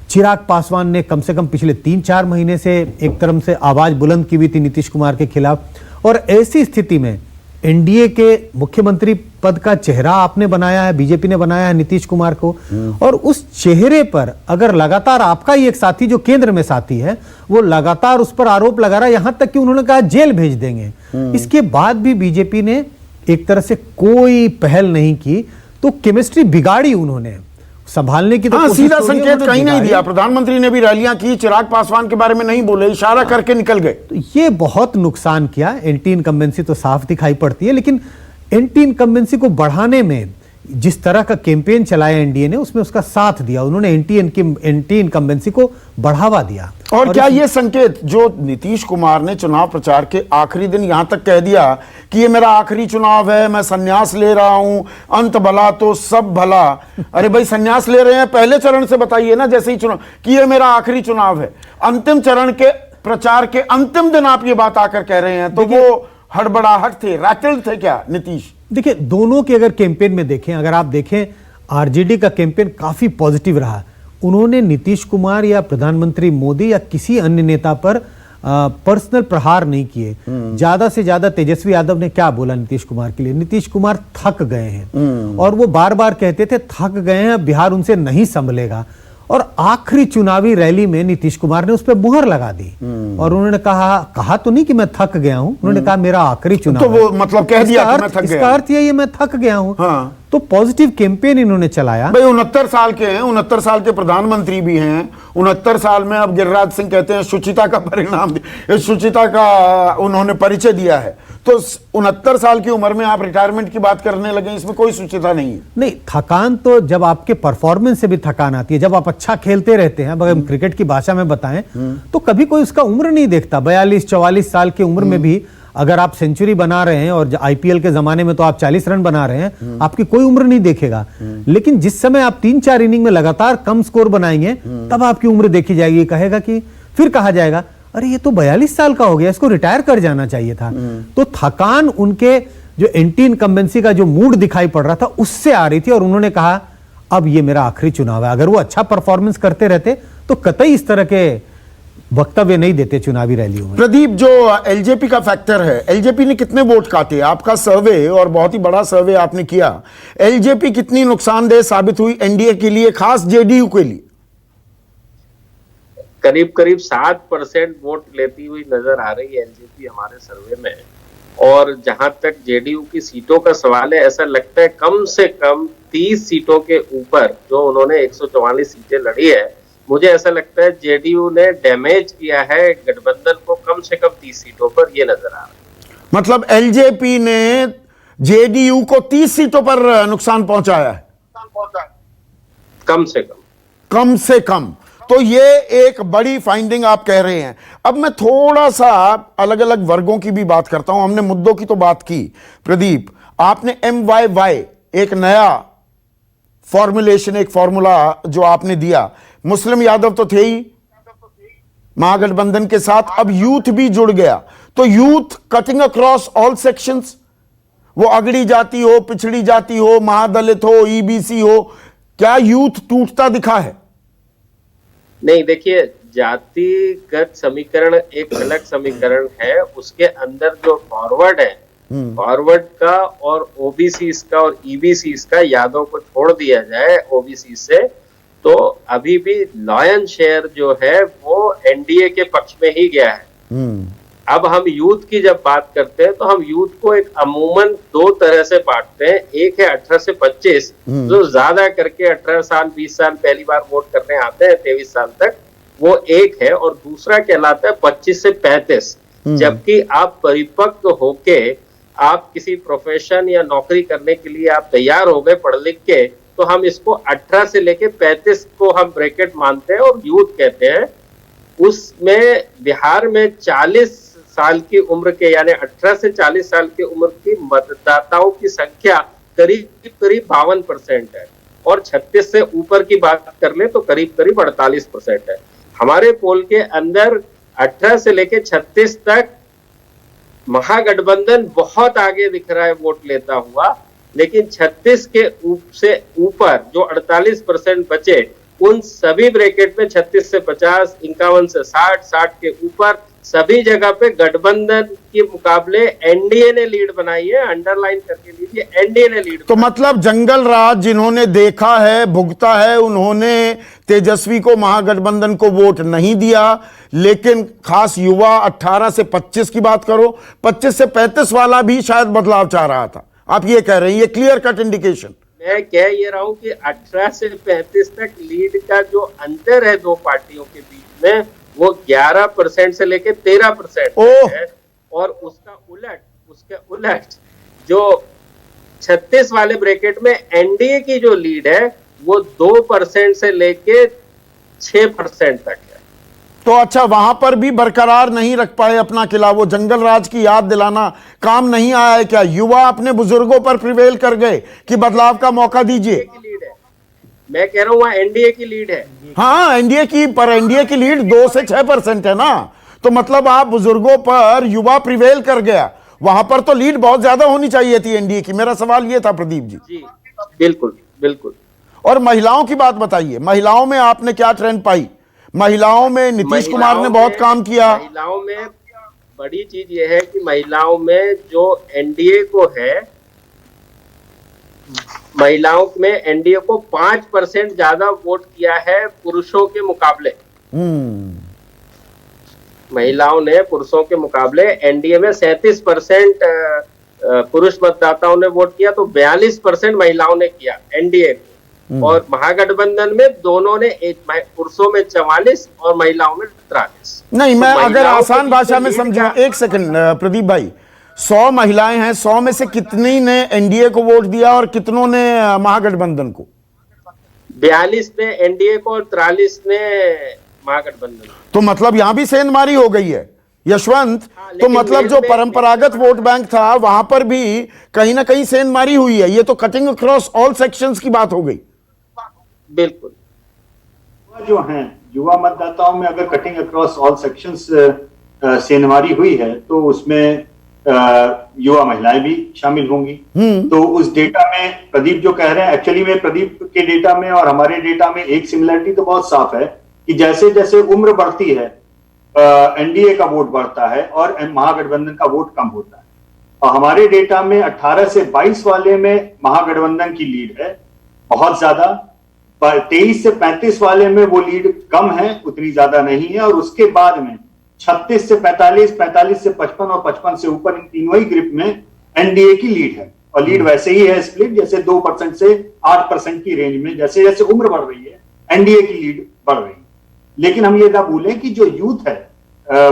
चिराग पासवान ने कम से कम पिछले 3-4 महीने से एक तरफ से आवाज बुलंद की हुई थी नीतीश कुमार के खिलाफ। और ऐसी स्थिति में एनडीए के मुख्यमंत्री पद का चेहरा आपने बनाया है, बीजेपी ने बनाया है नीतीश कुमार को, और उस चेहरे पर अगर लगातार आपका ही एक साथी जो केंद्र में साथी है वो लगातार उस पर आरोप लगा रहा है, यहां तक कि उन्होंने कहा जेल भेज देंगे, इसके बाद भी बीजेपी ने एक तरह से कोई पहल नहीं की, तो केमिस्ट्री बिगाड़ी उन्होंने संभालने की। तो सीधा संकेत कहीं नहीं दिया। प्रधानमंत्री ने भी रैलियां की, चिराग पासवान के बारे में नहीं बोले, इशारा करके निकल गए। तो ये बहुत नुकसान किया। एंटी इनकम्बेंसी तो साफ दिखाई पड़ती है, लेकिन एंटी इनकम्बेंसी को बढ़ाने में जिस तरह का कैंपेन चलाया एनडीए ने, उसमें उसका साथ दिया। उन्होंने एंटी इनकम्बेंसी को बढ़ावा दिया। और क्या ये संकेत जो नीतीश कुमार ने चुनाव प्रचार के आखिरी दिन यहां तक कह दिया कि ये मेरा आखिरी चुनाव है, मैं संन्यास ले रहा हूं, अंत भला तो सब भला। अरे भाई, संन्यास ले रहे हैं पहले चरण से बताइए ना, जैसे ही चुनाव कि ये मेरा आखिरी चुनाव है, अंतिम चरण के प्रचार के अंतिम दिन आप ये बात आकर कह रहे हैं, तो वो हड़बड़ाहट थे, रैटल्ड थे क्या नीतीश? देखिए, दोनों के अगर कैंपेन में देखें, अगर आप देखें आरजेडी का कैंपेन काफी पॉजिटिव रहा, उन्होंने नीतीश कुमार या प्रधानमंत्री मोदी या किसी अन्य नेता पर पर्सनल प्रहार नहीं किए। ज्यादा से ज्यादा तेजस्वी यादव ने क्या बोला नीतीश कुमार के लिए? नीतीश कुमार थक गए हैं और वो बार बार कहते थे थक गए हैं, अब बिहार उनसे नहीं संभलेगा। और आखिरी चुनावी रैली में नीतीश कुमार ने उस पर मुहर लगा दी और उन्होंने कहा तो नहीं कि मैं थक गया हूं, उन्होंने कहा मेरा आखिरी चुनाव तो वो मतलब कह दिया कि मैं थक गया। इसका अर्थ यही है मैं थक गया हूं। हाँ। तो पॉजिटिव कैंपेन इन्होंने चलाया। भाई 69 साल के हैं, 69 साल के प्रधानमंत्री भी हैं। 69 साल में अब गिरिराज सिंह कहते हैं शुचिता का परिणाम, शुचिता का उन्होंने परिचय दिया है। तो 69 साल की उम्र में आप रिटायरमेंट की बात करने लगे, इसमें कोई शुचिता नहीं है। नहीं, थकान तो जब आपके परफॉर्मेंस से भी थकान आती है, जब आप अच्छा खेलते रहते हैं। अगर हम क्रिकेट की भाषा में बताएं तो कभी कोई उसका उम्र नहीं देखता। 42-44 साल की उम्र में भी अगर आप सेंचुरी बना रहे हैं, और आईपीएल के जमाने में तो आप 40 रन बना रहे हैं, आपकी कोई उम्र नहीं देखेगा। लेकिन जिस समय आप 3-4 इनिंग में लगातार कम स्कोर बनाएंगे तब आपकी उम्र देखी जाएगी। कहेगा कि फिर कहा जाएगा अरे ये तो 42 साल का हो गया, इसको रिटायर कर जाना चाहिए था। तो थकान उनके जो एंटी इनकम्बेंसी का जो मूड दिखाई पड़ रहा था उससे आ रही थी और उन्होंने कहा अब ये मेरा आखिरी चुनाव है। अगर वो अच्छा परफॉर्मेंस करते रहते तो कतई इस तरह के वक्तव्य नहीं देते चुनावी रैलियों में। प्रदीप, जो एलजेपी का फैक्टर है, एलजेपी ने कितने वोट काटे? आपका सर्वे, और बहुत ही बड़ा सर्वे आपने किया, एलजेपी कितनी नुकसानदेह साबित हुई एनडीए के लिए, खास जेडीयू के लिए? करीब करीब 7% वोट लेती हुई नजर आ रही है एलजेपी हमारे सर्वे में। और जहां तक जेडीयू की सीटों का सवाल है, ऐसा लगता है कम से कम 30 सीटों के ऊपर, जो उन्होंने 144 सीटें लड़ी है, मुझे ऐसा लगता है जेडीयू ने डैमेज किया है गठबंधन को कम से कम 30 सीटों पर, यह नजर आ रहा है। मतलब एलजेपी ने जेडीयू को 30 सीटों पर नुकसान पहुंचाया है, कम से कम। कम से कम। तो ये एक बड़ी फाइंडिंग आप कह रहे हैं। अब मैं थोड़ा सा अलग अलग वर्गों की भी बात करता हूं। हमने मुद्दों की तो बात की। प्रदीप, आपने MYY एक नया फॉर्मुलेशन, एक फॉर्मूला जो आपने दिया, मुस्लिम यादव तो थे ही महागठबंधन के साथ, अब यूथ भी जुड़ गया। तो youth cutting across all sections, वो अगड़ी जाति हो, पिछड़ी जाति हो, महादलित हो, ईबीसी हो, क्या यूथ टूटता दिखा है? नहीं, देखिए, जातिगत समीकरण एक अलग समीकरण है, उसके अंदर जो फॉरवर्ड है, फॉरवर्ड का और ओबीसी का और ईबीसी का, यादव को छोड़ दिया जाए ओबीसी से, तो अभी भी लॉयन शेयर जो है वो एनडीए के पक्ष में ही गया है। अब हम यूथ की जब बात करते हैं तो हम यूथ को एक अमूमन 2 तरह से बांटते हैं। एक है 18 से 25, जो ज्यादा करके 18 साल 20 साल पहली बार वोट करने आते हैं 23 साल तक, वो एक है। और दूसरा कहलाता है 25 से 35, जबकि आप परिपक्व होके आप किसी प्रोफेशन या नौकरी करने के लिए आप तैयार हो गए पढ़ लिख के, तो हम इसको 18 से लेके 35 को हम ब्रैकेट मानते हैं और यूथ कहते हैं। उसमें बिहार में 40 साल की उम्र के, यानी 18 से 40 साल की उम्र की मतदाताओं की संख्या करीब 52% है, और 36 से ऊपर की बात कर ले तो करीब 48% है। हमारे पोल के अंदर 18 से लेके 36 तक महागठबंधन बहुत आगे दिख रहा है वोट लेता हुआ, लेकिन 36 के से ऊपर जो 48% बचे, उन सभी ब्रैकेट में 36 से 50, 51 से 60, 60 के ऊपर सभी जगह पे गठबंधन के मुकाबले एनडीए ने लीड बनाई है। अंडरलाइन करके लीजिए, एनडीए ने लीड। तो मतलब जंगल राज जिन्होंने देखा है, भुगता है, उन्होंने तेजस्वी को, महागठबंधन को वोट नहीं दिया। लेकिन खास युवा 18 से 25 की बात करो, 25 से 35 वाला भी शायद बदलाव चाह रहा था। आप ये कह रहे हैं, ये क्लियर कट इंडिकेशन। मैं कह ये रहा हूं कि 18 से 35 तक लीड का जो अंतर है दो पार्टियों के बीच में, वो 11% से लेके 13% है। और उसके उलट जो 36 वाले ब्रैकेट में एनडीए की जो लीड है वो 2% से लेके 6% तक है। तो अच्छा, वहां पर भी बरकरार नहीं रख पाए अपना किला, वो जंगल राज की याद दिलाना काम नहीं आया है क्या? युवा अपने बुजुर्गों पर प्रिवेल कर गए कि बदलाव का मौका दीजिए। मैं कह रहा हूं वहां एनडीए की लीड है। हाँ, एनडीए की, पर एनडीए की लीड 2 से 6% है ना। तो मतलब आप बुजुर्गों पर युवा प्रिवेल कर गया, वहां पर तो लीड बहुत ज्यादा होनी चाहिए थी एनडीए की। मेरा सवाल ये था प्रदीप जी। बिल्कुल बिल्कुल। और महिलाओं की बात बताइए, महिलाओं में आपने क्या ट्रेंड पाई? महिलाओं में नीतीश कुमार ने बहुत काम किया। महिलाओं में बड़ी चीज यह है कि महिलाओं में जो एनडीए को है, महिलाओं में एनडीए को 5% ज्यादा वोट किया है पुरुषों के मुकाबले। महिलाओं ने पुरुषों के मुकाबले एनडीए में 37% पुरुष मतदाताओं ने वोट किया, तो 42% महिलाओं ने किया एनडीए। और महागठबंधन में दोनों ने पुरुषों में 44 और महिलाओं में 43। नहीं, मैं तो अगर आसान भाषा में लीड समझूं, का- एक सेकंड प्रदीप भाई, 100 महिलाएं हैं, 100 में से कितनी ने एनडीए को वोट दिया और कितनों ने महागठबंधन को? 42 ने एनडीए को और 43 ने महागठबंधन को। तो मतलब यहां भी सेंधमारी हो गई है यशवंत। तो लेकिन मतलब जो मेल में- परंपरागत वोट बैंक था वहां पर भी कहीं ना कहीं सेंधमारी हुई है। ये तो कटिंग अक्रॉस ऑल सेक्शंस की बात हो गई। बिल्कुल। जो हैं युवा मतदाताओं में अगर कटिंग अक्रॉस ऑल सेक्शंस सेंधमारी हुई है तो उसमें युवा महिलाएं भी शामिल होंगी। तो उस डेटा में प्रदीप जो कह रहे हैं, एक्चुअली में प्रदीप के डेटा में और हमारे डेटा में एक सिमिलरिटी तो बहुत साफ है कि जैसे जैसे उम्र बढ़ती है एनडीए का वोट बढ़ता है और महागठबंधन का वोट कम होता है। और हमारे डेटा में 18 से 22 वाले में महागठबंधन की लीड है बहुत ज्यादा, 23 से 35 वाले में वो लीड कम है, उतनी ज्यादा नहीं है। और उसके बाद में 36 से 45, 45 से 55 और 55 से ऊपर, इन तीनों ही ग्रुप में एनडीए की लीड है। और लीड वैसे ही है स्प्लिट, जैसे 2% से 8% की रेंज में जैसे जैसे उम्र बढ़ रही है एनडीए की लीड बढ़ रही है। लेकिन हम ये ना भूलें कि जो यूथ है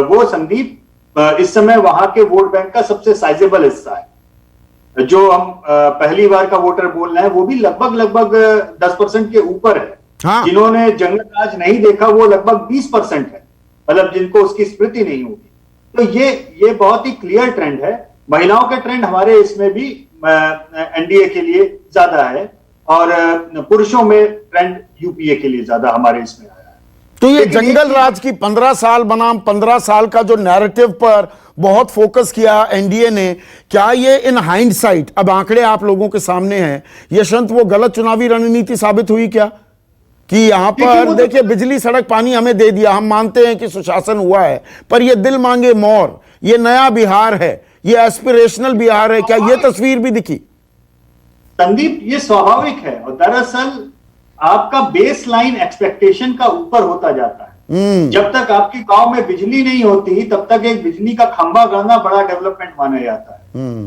वो संदीप इस समय वहां के वोट बैंक का सबसे साइजेबल हिस्सा है। जो हम पहली बार का वोटर बोल रहे हैं वो भी लगभग 10% के ऊपर है। हाँ। जिन्होंने जंगल राज नहीं देखा वो लगभग 20% है, मतलब जिनको उसकी स्मृति नहीं होगी। तो ये बहुत ही क्लियर ट्रेंड है। महिलाओं के ट्रेंड हमारे इसमें भी एनडीए के लिए ज्यादा है और पुरुषों में ट्रेंड यूपीए के लिए ज्यादा हमारे इसमें आया है। तो ये जंगल राज की 15 साल बनाम 15 साल का जो नैरेटिव पर बहुत फोकस किया एनडीए ने, क्या ये इन हाइंडसाइट, अब आंकड़े आप लोगों के सामने हैं, यशवंत, वो गलत चुनावी रणनीति साबित हुई क्या? कि यहां पर देखिए बिजली सड़क पानी हमें दे दिया, हम मानते हैं कि सुशासन हुआ है, पर ये दिल मांगे मोर, ये नया बिहार है, ये एस्पिरेशनल बिहार है, क्या ये तस्वीर भी दिखी? संदीप, ये स्वाभाविक है और दरअसल आपका बेस लाइन एक्सपेक्टेशन का ऊपर होता जाता है। जब तक आपके गांव में बिजली नहीं होती तब तक एक बिजली का खंभा गढ़ना बड़ा डेवलपमेंट माना जाता है।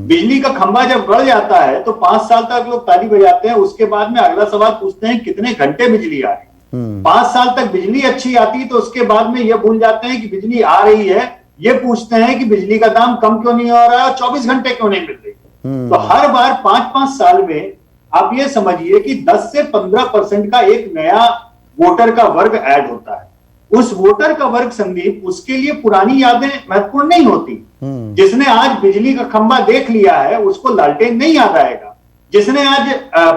बिजली का खंभा जब गढ़ जाता है तो 5 साल तक लोग ताली बजाते हैं, उसके बाद में अगला सवाल पूछते हैं कितने घंटे बिजली आ रही। 5 साल तक बिजली अच्छी आती तो उसके बाद में ये भूल जाते हैं कि बिजली आ रही है, ये पूछते हैं कि बिजली का दाम कम क्यों नहीं हो रहा है, 24 घंटे क्यों नहीं मिल रही। तो हर बार 5-5 साल में आप ये समझिए कि 10 से 15% का एक नया वोटर का वर्ग ऐड होता है। उस वोटर का वर्ग संदीप, उसके लिए पुरानी यादें महत्वपूर्ण नहीं होती। जिसने आज बिजली का खंभा देख लिया है उसको लालटेन नहीं याद आएगा। जिसने आज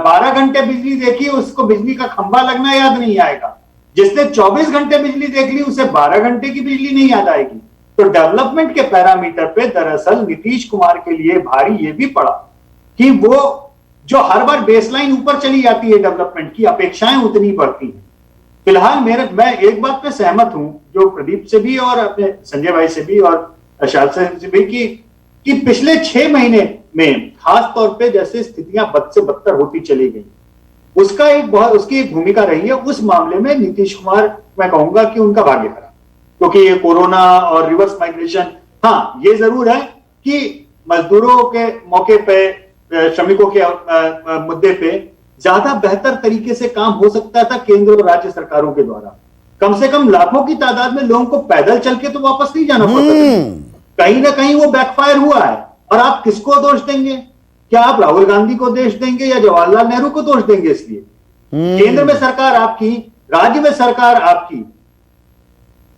12 घंटे बिजली देखी उसको बिजली का खंभा लगना याद नहीं आएगा। जिसने 24 घंटे बिजली देख ली उसे 12 घंटे की बिजली नहीं याद आएगी। तो डेवलपमेंट के पैरामीटर पे दरअसल नीतीश कुमार के लिए भारी ये भी पड़ा कि वो जो हर बार बेसलाइन ऊपर चली जाती है डेवलपमेंट की, अपेक्षाएं उतनी बढ़ती हैं। फिलहाल मैं एक बात पे सहमत हूं जो प्रदीप से भी और अपने संजय भाई से भी और शायद से भी कि पिछले 6 महीने में खास तौर पे जैसे स्थितियां बद से बदतर होती चली गई, उसकी एक भूमिका रही है। उस मामले में नीतीश कुमार, मैं कहूंगा कि उनका भाग्य खराब, क्योंकि ये कोरोना और रिवर्स माइग्रेशन, हाँ ये जरूर है कि मजदूरों के मौके पे, श्रमिकों के मुद्दे पे ज्यादा बेहतर तरीके से काम हो सकता था केंद्र और राज्य सरकारों के द्वारा। कम से कम लाखों की तादाद में लोगों को पैदल चल के तो वापस नहीं जाना पड़ता। कहीं ना कहीं वो बैकफायर हुआ है। और आप किसको दोष देंगे? क्या आप राहुल गांधी को दोष देंगे या जवाहरलाल नेहरू को दोष देंगे? इसलिए केंद्र में सरकार आपकी, राज्य में सरकार आपकी,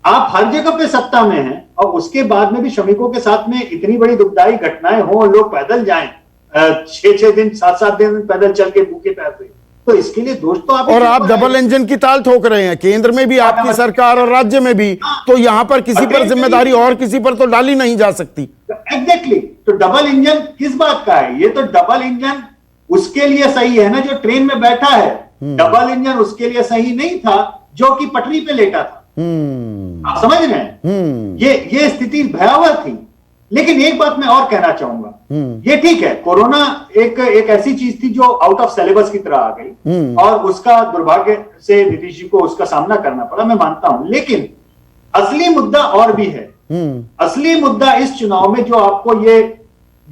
आप हर जगह पे सत्ता में हैं और उसके बाद में भी श्रमिकों के साथ में इतनी बड़ी दुखदाई घटनाएं हो और लोग पैदल जाएं 6-6 दिन 7-7 दिन पैदल चल के भूखे पैसे, तो इसके लिए दोष तो आप, और आप डबल इंजन की ताल ठोक रहे हैं, केंद्र में भी आपकी सरकार और राज्य में भी, तो यहां पर किसी पर जिम्मेदारी और किसी पर तो डाली नहीं जा सकती। एग्जैक्टली। तो डबल इंजन किस बात का है? ये तो डबल इंजन उसके लिए सही है ना जो ट्रेन में बैठा है डबल इंजन उसके लिए सही नहीं था जो कि पटरी पे लेटा था। आप समझ रहे हैं, ये स्थिति भयावह थी। लेकिन एक बात मैं और कहना चाहूंगा, ये ठीक है, कोरोना एक ऐसी चीज थी जो आउट ऑफ सिलेबस की तरह आ गई और उसका दुर्भाग्य से नीतीश जी को उसका सामना करना पड़ा, मैं मानता हूं। लेकिन असली मुद्दा और भी है। असली मुद्दा इस चुनाव में जो आपको ये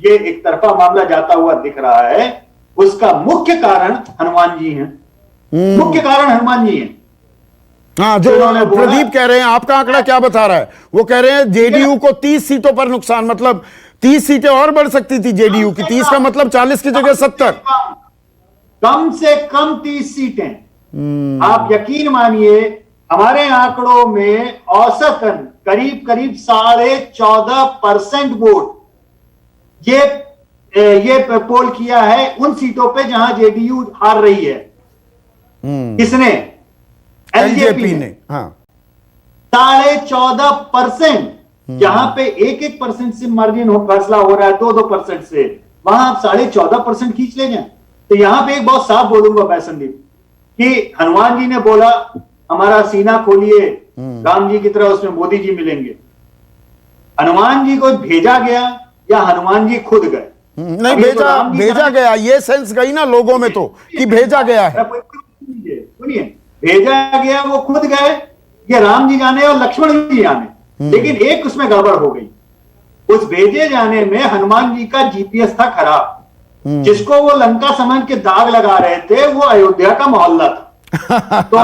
एक तरफा मामला जाता हुआ दिख रहा है, उसका मुख्य कारण हनुमान जी हैं। मुख्य कारण हनुमान जी हैं। हाँ, जो प्रदीप कह रहे हैं, आपका आंकड़ा क्या बता रहा है? वो कह रहे हैं जेडीयू को 30 सीटों पर नुकसान, मतलब 30 सीटें और बढ़ सकती थी जेडीयू की। 30 का मतलब 40 की जगह 70, कम से कम 30 सीटें। आप यकीन मानिए, हमारे आंकड़ों में औसतन करीब 14.5% वोट ये पोल किया है उन सीटों पे जहां जेडीयू हार रही है। किसने? एलजेपी ने। हाँ, 14.5%, जहां पे 1% से मार्जिन फैसला हो रहा है, 2% से, वहां आप 14.5% खींच ले जाए। तो यहां पे एक बहुत साफ बोलूंगा मैं संदीप, कि हनुमान जी ने बोला हमारा सीना खोलिए, राम जी की तरह उसमें मोदी जी मिलेंगे। हनुमान जी को भेजा गया या हनुमान जी खुद गए? नहीं, भेजा गया, ये सेंस गई ना लोगों में तो कि भेजा गया है। सुनिए, भेजा गया, वो खुद गए, ये राम जी जाने और लक्ष्मण जी जाने। लेकिन एक उसमें गड़बड़ हो गई, उस भेजे जाने में हनुमान जी का जीपीएस था खराब। जिसको वो लंका समझ के दाग लगा रहे थे, वो अयोध्या का मोहल्ला था। तो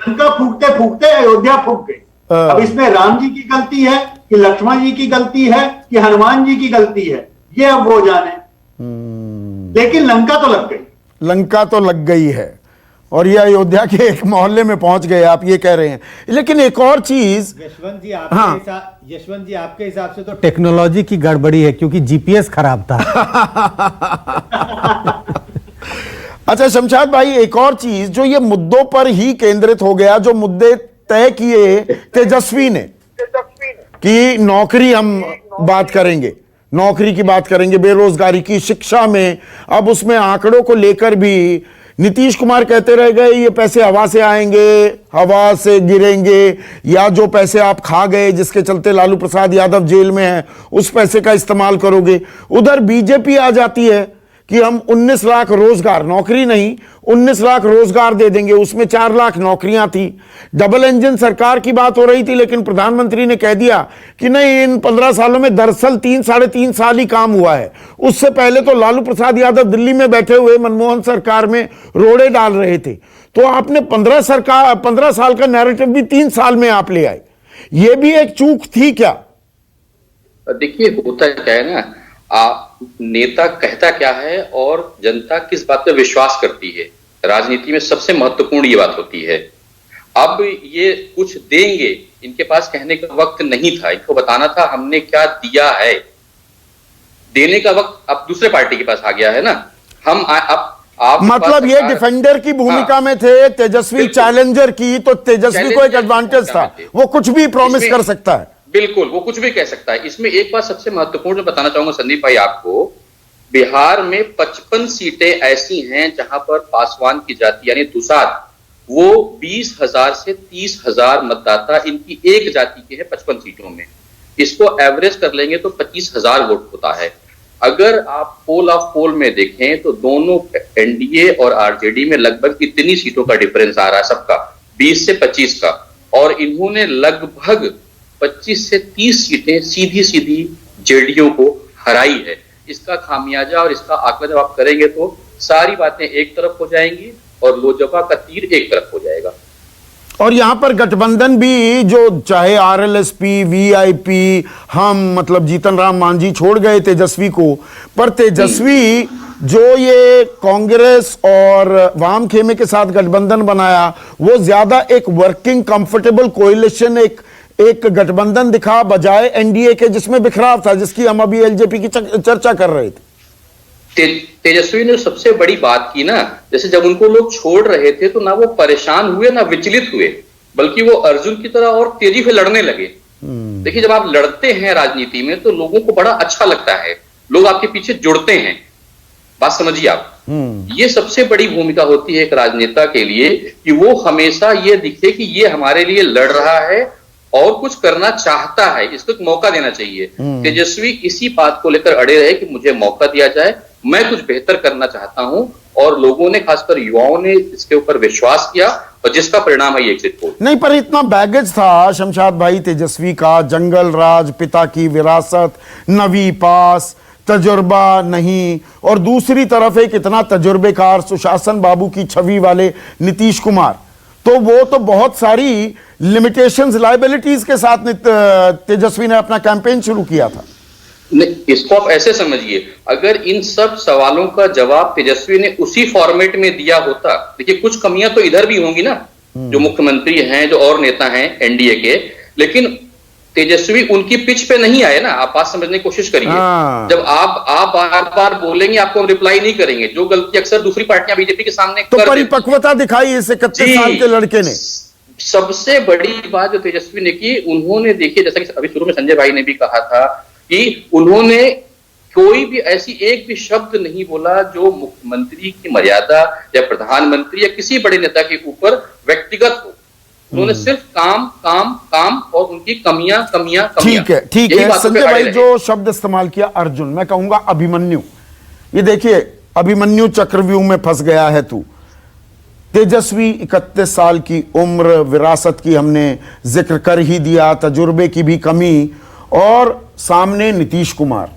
लंका फूकते फूकते अयोध्या फूक गई। अब इसमें राम जी की गलती है कि लक्ष्मण जी की गलती है कि हनुमान जी की गलती है, ये अब वो जाने। लेकिन लंका तो लग गई, लंका तो लग गई है, और ये अयोध्या के एक मोहल्ले में पहुंच गए, आप ये कह रहे हैं। लेकिन एक और चीज, यशवंत जी आपके हिसाब से तो टेक्नोलॉजी की गड़बड़ी है, क्योंकि जीपीएस खराब था। अच्छा शमशाद भाई, एक और चीज जो ये मुद्दों पर ही केंद्रित हो गया, जो मुद्दे तय किए तेजस्वी ने कि नौकरी, हम बात करेंगे, नौकरी की बात करेंगे, बेरोजगारी की, शिक्षा में, अब उसमें आंकड़ों को लेकर भी नीतीश कुमार कहते रह गए ये पैसे हवा से आएंगे, हवा से गिरेंगे, या जो पैसे आप खा गए जिसके चलते लालू प्रसाद यादव जेल में है, उस पैसे का इस्तेमाल करोगे। उधर बीजेपी आ जाती है कि हम 19 लाख रोजगार, नौकरी नहीं, 19 लाख रोजगार दे देंगे, उसमें 4 लाख नौकरियां थी। डबल इंजन सरकार की बात हो रही थी, लेकिन प्रधानमंत्री ने कह दिया कि नहीं, इन 15 सालों में दरअसल 3-3.5 साल ही काम हुआ है। उससे पहले तो लालू प्रसाद यादव दिल्ली में बैठे हुए मनमोहन सरकार में रोड़े डाल रहे थे। तो आपने 15 साल का नैरेटिव भी 3 साल में आप ले आए, ये भी एक चूक थी क्या? देखिए, होता क्या है ना, नेता कहता क्या है और जनता किस बात पे विश्वास करती है, राजनीति में सबसे महत्वपूर्ण ये बात होती है। अब ये कुछ देंगे, इनके पास कहने का वक्त नहीं था, इनको बताना था हमने क्या दिया है। देने का वक्त अब दूसरे पार्टी के पास आ गया है ना। हम आप मतलब ये डिफेंडर की भूमिका में थे, तेजस्वी चैलेंजर की, तो तेजस्वी को एक एडवांटेज था, वो कुछ भी प्रॉमिस कर सकता है। बिल्कुल, वो कुछ भी कह सकता है। इसमें एक बात सबसे महत्वपूर्ण बताना चाहूंगा संदीप भाई आपको, बिहार में 55 सीटें ऐसी हैं जहां पर पासवान की जाति यानी दुसाद, वो 20,000 से 30,000 मतदाता इनकी एक जाति के हैं 55 सीटों में। इसको एवरेज कर लेंगे तो 25,000 वोट होता है। अगर आप पोल ऑफ पोल में देखें तो दोनों एनडीए और आरजेडी में लगभग इतनी सीटों का डिफरेंस आ रहा है सबका, 20 से 25 का, और इन्होंने लगभग 25 से 30 सीटें सीधी सीधी जेडीयू को हराई है। इसका खामियाजा और इसका आंकड़ा जब आप करेंगे तो सारी बातें एक तरफ हो जाएंगी और लोजपा का तीर एक तरफ हो जाएगा। और यहां पर गठबंधन भी, जो चाहे आरएलएसपी, वीआईपी, हम, मतलब जीतन राम मांझी छोड़ गए तेजस्वी को, पर तेजस्वी जो ये कांग्रेस और वाम खेमे के साथ गठबंधन बनाया, वो ज्यादा एक वर्किंग कंफर्टेबल कोएलिशन, एक गठबंधन दिखा, बजाय एनडीए के जिसमें बिखराव था, जिसकी हम अभी एलजेपी की चर्चा कर रहे थे। तेजस्वी ने सबसे बड़ी बात की ना, जैसे जब उनको लोग छोड़ रहे थे तो ना वो परेशान हुए ना विचलित हुए, बल्कि वो अर्जुन की तरह और तेजी से लड़ने लगे। देखिए, जब आप लड़ते हैं राजनीति में तो लोगों को बड़ा अच्छा लगता है, लोग आपके पीछे जुड़ते हैं। बात समझिए आप। ये सबसे बड़ी भूमिका होती है एक राजनेता के लिए कि वो हमेशा ये दिखे कि ये हमारे लिए लड़ रहा है और कुछ करना चाहता है, इसको एक मौका देना चाहिए। तेजस्वी इसी बात को लेकर अड़े रहे कि मुझे मौका दिया जाए, मैं कुछ बेहतर करना चाहता हूं, और लोगों ने, खासकर युवाओं ने इसके ऊपर विश्वास किया, और जिसका परिणाम है ये एग्जिट पोल। नहीं, पर इतना बैगेज था शमशाद भाई तेजस्वी का, जंगल राज, पिता की विरासत, नवी पास, तजुर्बा नहीं, और दूसरी तरफ एक इतना तजुर्बेकार सुशासन बाबू की छवि वाले नीतीश कुमार, तो वो तो बहुत सारी लिमिटेशंस, लायबिलिटीज के साथ तेजस्वी ने अपना कैंपेन शुरू किया था। नहीं, इसको आप ऐसे समझिए, अगर इन सब सवालों का जवाब तेजस्वी ने उसी फॉर्मेट में दिया होता, देखिए कुछ कमियां तो इधर भी होंगी ना, जो मुख्यमंत्री हैं, जो और नेता हैं एनडीए के, लेकिन तेजस्वी उनकी पिच पे नहीं आए ना। आप बात समझने की कोशिश करिए। जब आप बार बार बोलेंगे, आपको हम रिप्लाई नहीं करेंगे, जो गलती अक्सर दूसरी पार्टियां बीजेपी के सामने तो कर परिपक्वता दिखाई इस 31 साल के लड़के ने। सबसे बड़ी बात जो तेजस्वी ने की, उन्होंने, देखिए जैसा कि अभी शुरू में संजय भाई ने भी कहा था कि उन्होंने कोई भी ऐसी एक भी शब्द नहीं बोला जो मुख्यमंत्री की मर्यादा या प्रधानमंत्री या किसी बड़े नेता के ऊपर व्यक्तिगत हो। उन्होंने सिर्फ काम काम काम और उनकी कमियां। ठीक है संजय भाई, जो शब्द इस्तेमाल किया अर्जुन, मैं कहूंगा अभिमन्यु। ये देखिए, अभिमन्यु चक्रव्यूह में फंस गया है तू। तेजस्वी 31 साल की उम्र, विरासत की हमने जिक्र कर ही दिया, तजुर्बे की भी कमी, और सामने नीतीश कुमार,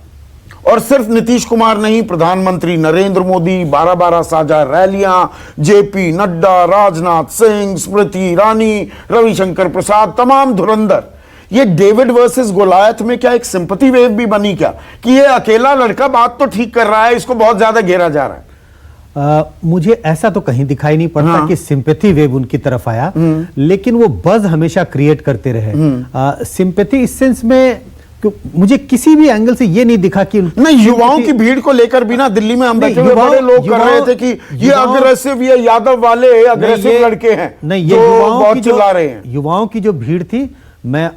और सिर्फ नीतीश कुमार नहीं, प्रधानमंत्री नरेंद्र मोदी, 12-12 साझा रैलियां, जेपी नड्डा, राजनाथ सिंह, स्मृति ईरानी, रविशंकर प्रसाद, तमाम धुरंधर। ये डेविड वर्सेस गोलायत में क्या एक सिंपैथी वेव भी बनी क्या, कि ये अकेला लड़का बात तो ठीक कर रहा है, इसको बहुत ज्यादा घेरा जा रहा है? मुझे ऐसा तो कहीं दिखाई नहीं पड़ता कि सिंपैथी वेव उनकी तरफ आया, लेकिन वो बज हमेशा क्रिएट करते रहे। सिंपैथी इस सेंस में मुझे किसी भी एंगल से ये नहीं दिखा कि नहीं, युवाओं की भीड़ को लेकर भी ना दिल्ली में हम बैठे हुए बड़े लोग कर रहे थे कि ये अग्रेसिव, ये यादव वाले अग्रेसिव लड़के हैं, नहीं, ये युवाओं की जो भीड़ थी, मैं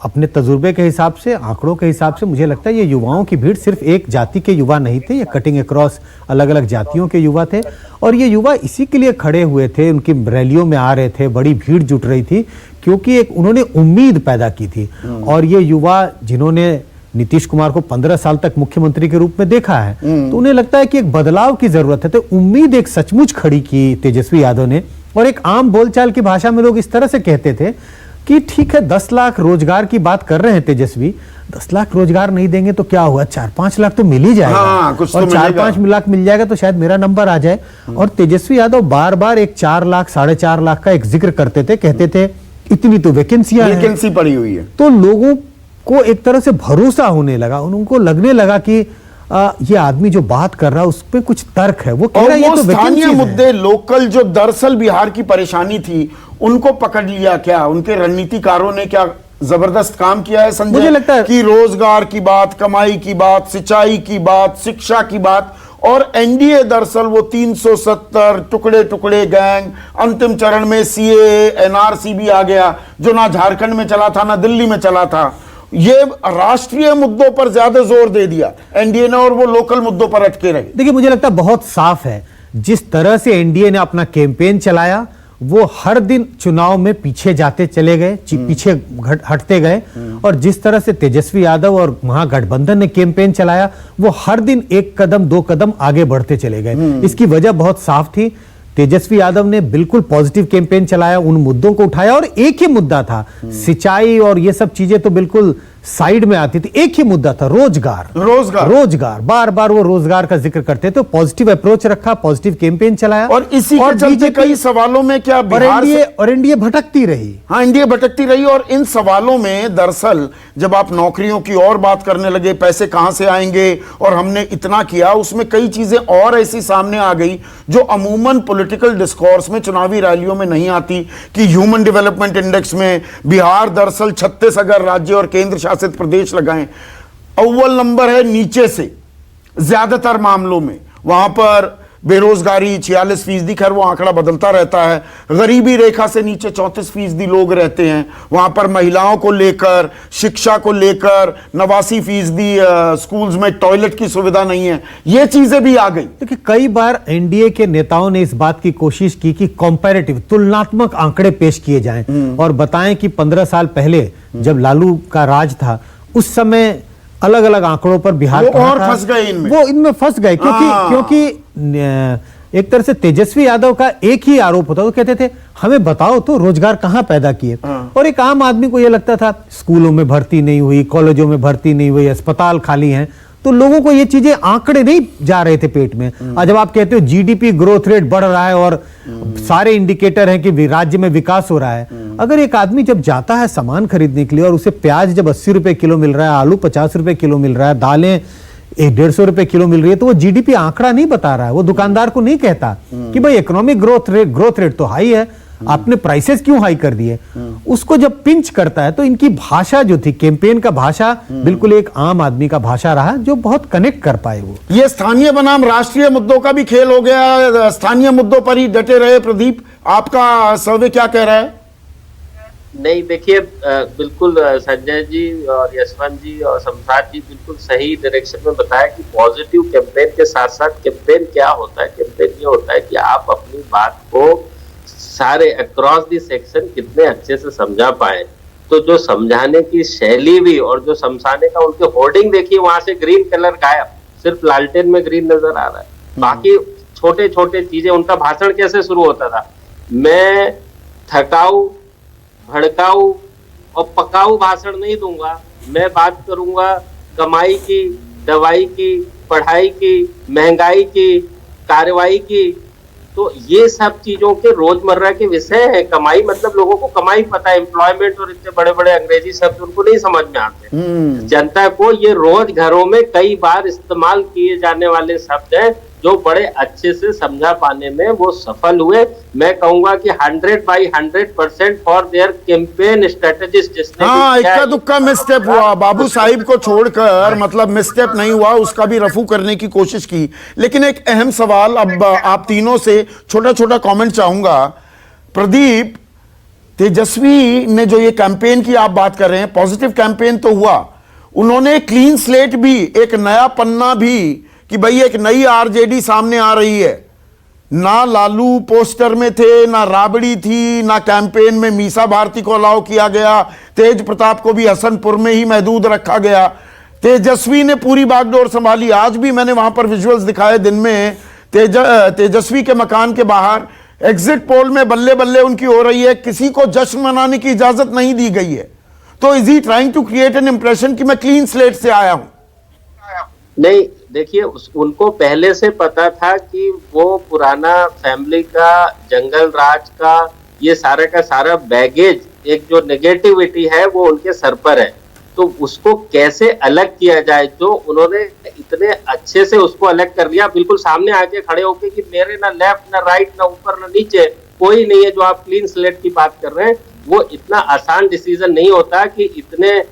अपने तजुर्बे के हिसाब से, आंकड़ों के हिसाब से मुझे लगता है ये युवाओं की भीड़ सिर्फ एक जाति के युवा नहीं थे, ये कटिंग अक्रॉस अलग अलग जातियों के युवा थे, और ये युवा इसी के लिए खड़े हुए थे, उनकी रैलियों में आ रहे थे, बड़ी भीड़ जुट रही थी, क्योंकि एक उन्होंने उम्मीद पैदा की थी। और ये युवा जिन्होंने नीतीश कुमार को 15 साल तक मुख्यमंत्री के रूप में देखा है, तो उन्हें लगता है कि एक बदलाव की जरूरत है, तो उम्मीद एक सचमुच खड़ी की तेजस्वी यादव ने। और एक आम बोलचाल की भाषा में लोग इस तरह से कहते थे कि ठीक है, 10 लाख रोजगार की बात कर रहे हैं तेजस्वी, 10 लाख रोजगार नहीं देंगे तो क्या हुआ, 4-5 लाख तो मिल ही जाएगा। कुछ और तो 4-5 लाख मिल जाएगा तो शायद मेरा नंबर आ जाए। और तेजस्वी यादव बार बार एक 4 लाख 4.5 लाख का एक जिक्र करते थे, कहते थे इतनी तो वैकेंसी पड़ी हुई है। तो लोगों को एक तरह से भरोसा होने लगा, उनको लगने लगा कि ये आदमी जो बात कर रहा है उसपे कुछ तर्क है। वो कह रहा है ये तो स्थानीय मुद्दे, लोकल जो दरअसल बिहार की परेशानी थी, उनको पकड़ लिया क्या? उनके रणनीतिकारों ने क्या जबरदस्त काम किया है संजय? मुझे लगता है कि रोजगार की बात, कमाई की बात, सिंचाई की बात, शिक्षा की बात, और एनडीए दरअसल वो 370 टुकड़े टुकड़े गैंग, अंतिम चरण में सीए, एनआरसी भी आ गया, जो ना झारखंड में चला था ना दिल्ली में चला था। ये राष्ट्रीय मुद्दों पर ज्यादा जोर दे दिया एनडीए ने, और वो लोकल मुद्दों पर अटके रहे। देखिए, मुझे लगता है बहुत साफ है, जिस तरह से एनडीए ने अपना कैंपेन चलाया, वो हर दिन चुनाव में पीछे जाते चले गए, पीछे हटते गए, और जिस तरह से तेजस्वी यादव और महागठबंधन ने कैंपेन चलाया, वो हर दिन 1 कदम 2 कदम आगे बढ़ते चले गए। इसकी वजह बहुत साफ थी, तेजस्वी यादव ने बिल्कुल पॉजिटिव कैंपेन चलाया, उन मुद्दों को उठाया, और एक ही मुद्दा था, सिंचाई और ये सब चीजें तो बिल्कुल साइड में आती थी, एक ही मुद्दा था, रोजगार। बार बार वो रोजगार का जिक्र करते थे, पॉजिटिव अप्रोच रखा, पॉजिटिव कैंपेन चलाया, और इसी के चलते कई सवालों में क्या और एनडीए भटकती रही। हाँ, एनडीए भटकती रही, और इन सवालों में दरअसल जब आप नौकरियों की और बात करने लगे, पैसे कहां से आएंगे, और हमने इतना किया, उसमें कई चीजें और ऐसी सामने आ गई जो अमूमन पॉलिटिकल डिस्कोर्स में, चुनावी रैलियों में नहीं आती, कि ह्यूमन डेवलपमेंट इंडेक्स में बिहार दरअसल 36 अगर राज्य और केंद्र शासित प्रदेश लगाएं, अव्वल नंबर है नीचे से ज्यादातर मामलों में। वहां पर बेरोजगारी 46%, खैर वो आंकड़ा बदलता रहता है। गरीबी रेखा से नीचे 34% लोग रहते हैं। वहां पर महिलाओं को लेकर, शिक्षा को लेकर 89% स्कूल्स में टॉयलेट की सुविधा नहीं है। ये चीजें भी आ गई। देखिए, कई बार एनडीए के नेताओं ने इस बात की कोशिश की कि कंपैरेटिव, तुलनात्मक आंकड़े पेश किए जाएं और बताएं कि 15 साल पहले जब लालू का राज था उस समय अलग अलग आंकड़ों पर बिहार और फंस गए इनमें, वो इनमें फंस गए क्योंकि एक तरह से तेजस्वी यादव का एक ही आरोप होता, वो कहते थे हमें बताओ तो रोजगार कहां पैदा किए। और एक आम आदमी को यह लगता था स्कूलों में भर्ती नहीं हुई, कॉलेजों में भर्ती नहीं हुई, अस्पताल खाली हैं, तो लोगों को ये चीजें, आंकड़े नहीं जा रहे थे पेट में। आज जब आप कहते हो जीडीपी ग्रोथ रेट बढ़ रहा है और सारे इंडिकेटर हैं कि राज्य में विकास हो रहा है, अगर एक आदमी जब जाता है सामान खरीदने के लिए और उसे प्याज जब 80 रुपए किलो मिल रहा है, आलू 50 रुपए किलो मिल रहा है, दालें 150 रुपए किलो मिल रही है, तो वो जीडीपी आंकड़ा नहीं बता रहा है। वो दुकानदार को नहीं कहता कि भाई इकोनॉमिक ग्रोथ रेट तो हाई है, आपने प्राइसेस क्यों हाई कर दिए। उसको जब पिंच करता है तो इनकी भाषा जो थी, कैंपेन का भाषा बिल्कुल एक आम आदमी का भाषा रहा जो बहुत कनेक्ट कर पाए। वो ये स्थानीय बनाम राष्ट्रीय मुद्दों का भी खेल हो गया, स्थानीय मुद्दों पर ही डटे रहे। प्रदीप, आपका सर्वे क्या कह रहा है? नहीं, देखिए, बिल्कुल संजय जी और यशवंत जी और शमशाद जी बिल्कुल सही डायरेक्शन में बताया कि पॉजिटिव कैंपेन के साथ साथ कैंपेन क्या होता है। कैंपेन ये होता है कि आप अपनी बात को सारे अक्रॉस दी सेक्शन कितने अच्छे से समझा पाए। तो जो समझाने की शैली भी और जो समझाने का, उनके होर्डिंग देखिए, वहां से ग्रीन कलर गायब, सिर्फ लालटेन में ग्रीन नजर आ रहा है। बाकी छोटे छोटे चीजें, उनका भाषण कैसे शुरू होता था, मैं थकाऊ, भड़काऊ और पकाऊ भाषण नहीं दूंगा, मैं बात करूंगा कमाई की, दवाई की, पढ़ाई की, महंगाई की, कार्रवाई की। तो ये सब चीजों के रोजमर्रा के विषय है। कमाई मतलब लोगों को कमाई पता है, एम्प्लॉयमेंट और इतने बड़े बड़े अंग्रेजी शब्द उनको नहीं समझ में आते। जनता को ये रोज घरों में कई बार इस्तेमाल किए जाने वाले शब्द हैं जो बड़े अच्छे से समझा पाने में वो सफल हुए। मैं कहूंगा कि 100/100% फॉर देयर कैंपेन स्ट्रेटेजिस्ट। जिसने इक्का दुक्का मिसस्टेप हुआ, बाबू साहिब को छोड़कर, मतलब मिसस्टेप नहीं हुआ, उसका भी रफू करने की कोशिश की। लेकिन एक अहम सवाल अब आप तीनों से छोटा छोटा कमेंट चाहूंगा। प्रदीप, तेजस्वी ने जो ये कैंपेन की आप बात कर रहे हैं, पॉजिटिव कैंपेन तो हुआ, उन्होंने क्लीन स्लेट भी, एक नया पन्ना भी, कि भाई एक नई आरजेडी सामने आ रही है। ना लालू पोस्टर में थे, ना राबड़ी थी, ना कैंपेन में मीसा भारती को अलाउ किया गया, तेज प्रताप को भी हसनपुर में ही महदूद रखा गया। तेजस्वी ने पूरी बागडोर संभाली। आज भी मैंने वहां पर विजुअल्स दिखाए दिन में, तेजस्वी के मकान के बाहर एग्जिट पोल में बल्ले बल्ले उनकी हो रही है, किसी को जश्न मनाने की इजाजत नहीं दी गई है। तो is he trying to create an impression कि मैं क्लीन स्लेट से आया हूं? नहीं, देखिए, उनको पहले से पता था कि वो पुराना फैमिली का, जंगल राज का, ये सारा का सारा बैगेज, एक जो नेगेटिविटी है वो उनके सर पर है। तो उसको कैसे अलग किया जाए, जो उन्होंने इतने अच्छे से उसको अलग कर लिया, बिल्कुल सामने आके खड़े होके कि मेरे ना लेफ्ट ना राइट ना ऊपर ना नीचे कोई नहीं है। जो आप क्लीन स्लेट की बात कर रहे हैं, वो इतना आसान डिसीजन नहीं होता कि इतने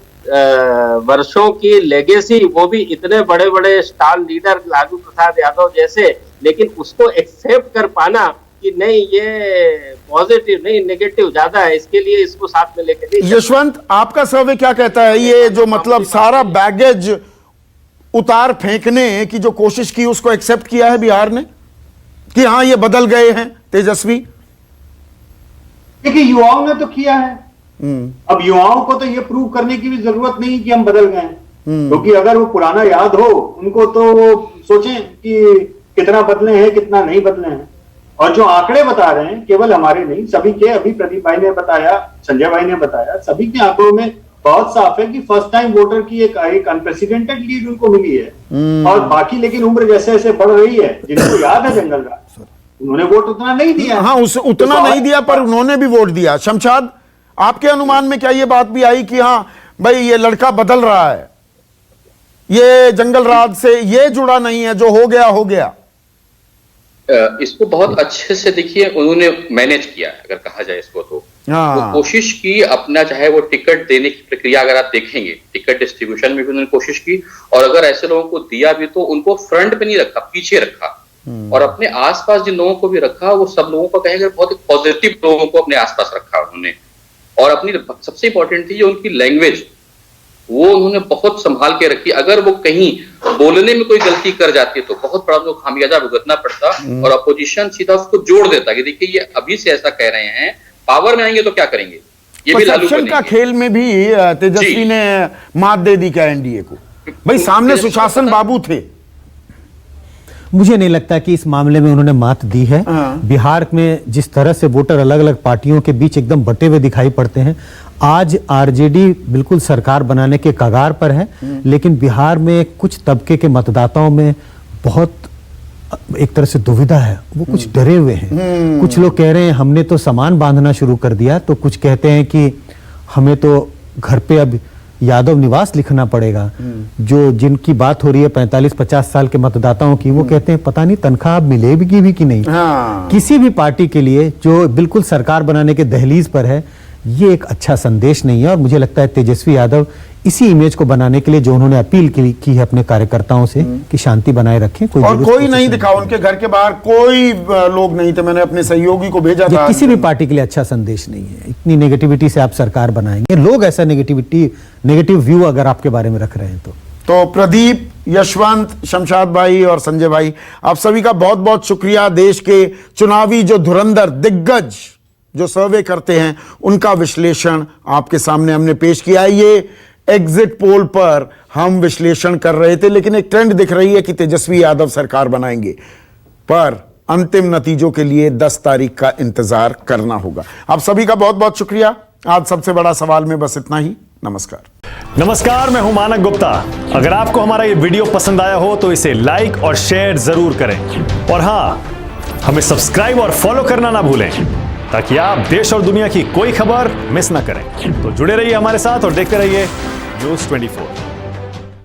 वर्षों की लेगेसी, वो भी इतने बड़े बड़े स्टार लीडर लालू प्रसाद यादव जैसे, लेकिन उसको एक्सेप्ट कर पाना कि नहीं ये पॉजिटिव नहीं नेगेटिव ज्यादा है, इसके लिए इसको साथ में लेकर नहीं। यशवंत, आपका सर्वे क्या कहता है? ये जो मतलब सारा बैगेज उतार फेंकने की जो कोशिश की, उसको एक्सेप्ट किया है बिहार ने कि हाँ ये बदल गए हैं तेजस्वी? देखिए, युवाओं ने तो किया है। अब युवाओं को तो ये प्रूव करने की भी जरूरत नहीं कि हम बदल गए हैं, क्योंकि अगर वो पुराना याद हो उनको, तो वो सोचें कि कितना बदले हैं, कितना नहीं बदले हैं। और जो आंकड़े बता रहे हैं, केवल हमारे नहीं, सभी के, अभी प्रदीप भाई ने बताया, संजय भाई ने बताया, सभी के आंकड़ों में बहुत साफ है कि फर्स्ट टाइम वोटर की एक अनप्रेसिडेंटेड लीड उनको मिली है। और बाकी लेकिन उम्र जैसे जैसे बढ़ रही है, जिनको याद है जंगल राज, उन्होंने वोट उतना नहीं दिया। हाँ, उतना नहीं दिया, पर उन्होंने भी वोट दिया। शमशाद, आपके अनुमान में क्या ये बात भी आई कि हाँ भाई ये लड़का बदल रहा है, ये जंगल राज से ये जुड़ा नहीं है, जो हो गया हो गया? इसको बहुत अच्छे से देखिए उन्होंने मैनेज किया, अगर कहा जाए इसको तो। वो कोशिश की अपना, चाहे वो टिकट देने की प्रक्रिया अगर आप देखेंगे, टिकट डिस्ट्रीब्यूशन में भी उन्होंने कोशिश की, और अगर ऐसे लोगों को दिया भी तो उनको फ्रंट पे नहीं रखा, पीछे रखा। और अपने आसपास जिन लोगों को भी रखा वो सब लोगों को कहेंगे बहुत ही पॉजिटिव लोगों को अपने आसपास रखा उन्होंने। और अपनी सबसे इंपॉर्टेंट थी जो उनकी लैंग्वेज, वो उन्होंने बहुत संभाल के रखी। अगर वो कहीं बोलने में कोई गलती कर जाती है तो बहुत बड़ा उनको खामियाजा भुगतना पड़ता, और अपोजिशन सीधा उसको जोड़ देता कि देखिए ये अभी से ऐसा कह रहे हैं, पावर में आएंगे तो क्या करेंगे, ये भी लालू परसेप्शन का खेल में भी तेजस्वी ने मात दे दी क्या एनडीए को? भाई सामने सुशासन बाबू थे। मुझे नहीं लगता कि इस मामले में उन्होंने मात दी है। बिहार में जिस तरह से वोटर अलग अलग पार्टियों के बीच एकदम बटे हुए दिखाई पड़ते हैं, आज आरजेडी बिल्कुल सरकार बनाने के कगार पर है, लेकिन बिहार में कुछ तबके के मतदाताओं में बहुत एक तरह से दुविधा है, वो कुछ डरे हुए हैं। कुछ लोग कह रहे हैं हमने तो सामान बांधना शुरू कर दिया, तो कुछ कहते हैं कि हमें तो घर पे अब यादव निवास लिखना पड़ेगा। जो जिनकी बात हो रही है 45-50 साल के मतदाताओं की, वो कहते हैं पता नहीं तनख्वाह अब मिलेगी भी कि नहीं। किसी भी पार्टी के लिए जो बिल्कुल सरकार बनाने के दहलीज पर है, ये एक अच्छा संदेश नहीं है। और मुझे लगता है तेजस्वी यादव इसी इमेज को बनाने के लिए जो उन्होंने अपील की है अपने कार्यकर्ताओं से कि शांति बनाए रखें, कोई नहीं दिखा उनके घर के बाहर, कोई लोग नहीं थे। मैंने अपने सहयोगी को भेजा था। किसी भी पार्टी के लिए अच्छा संदेश नहीं है। इतनी नेगेटिविटी से आप सरकार बनाएंगे, लोग ऐसा नेगेटिव व्यू अगर आपके बारे में रख रहे हैं तो प्रदीप, यशवंत, शमशाद भाई और संजय भाई, आप सभी का बहुत बहुत शुक्रिया। देश के चुनावी जो धुरंधर दिग्गज जो सर्वे करते हैं, उनका विश्लेषण आपके सामने हमने पेश किया। ये एग्जिट पोल पर हम विश्लेषण कर रहे थे, लेकिन एक ट्रेंड दिख रही है कि तेजस्वी यादव सरकार बनाएंगे, पर अंतिम नतीजों के लिए 10 तारीख का इंतजार करना होगा। आप सभी का बहुत बहुत शुक्रिया। आज सबसे बड़ा सवाल में बस इतना ही। नमस्कार, मैं हूं मानक गुप्ता। अगर आपको हमारा ये वीडियो पसंद आया हो तो इसे लाइक और शेयर जरूर करें, और हां, हमें सब्सक्राइब और फॉलो करना ना भूलें ताकि आप देश और दुनिया की कोई खबर मिस ना करें। तो जुड़े रहिए हमारे साथ और देखते रहिए News 24।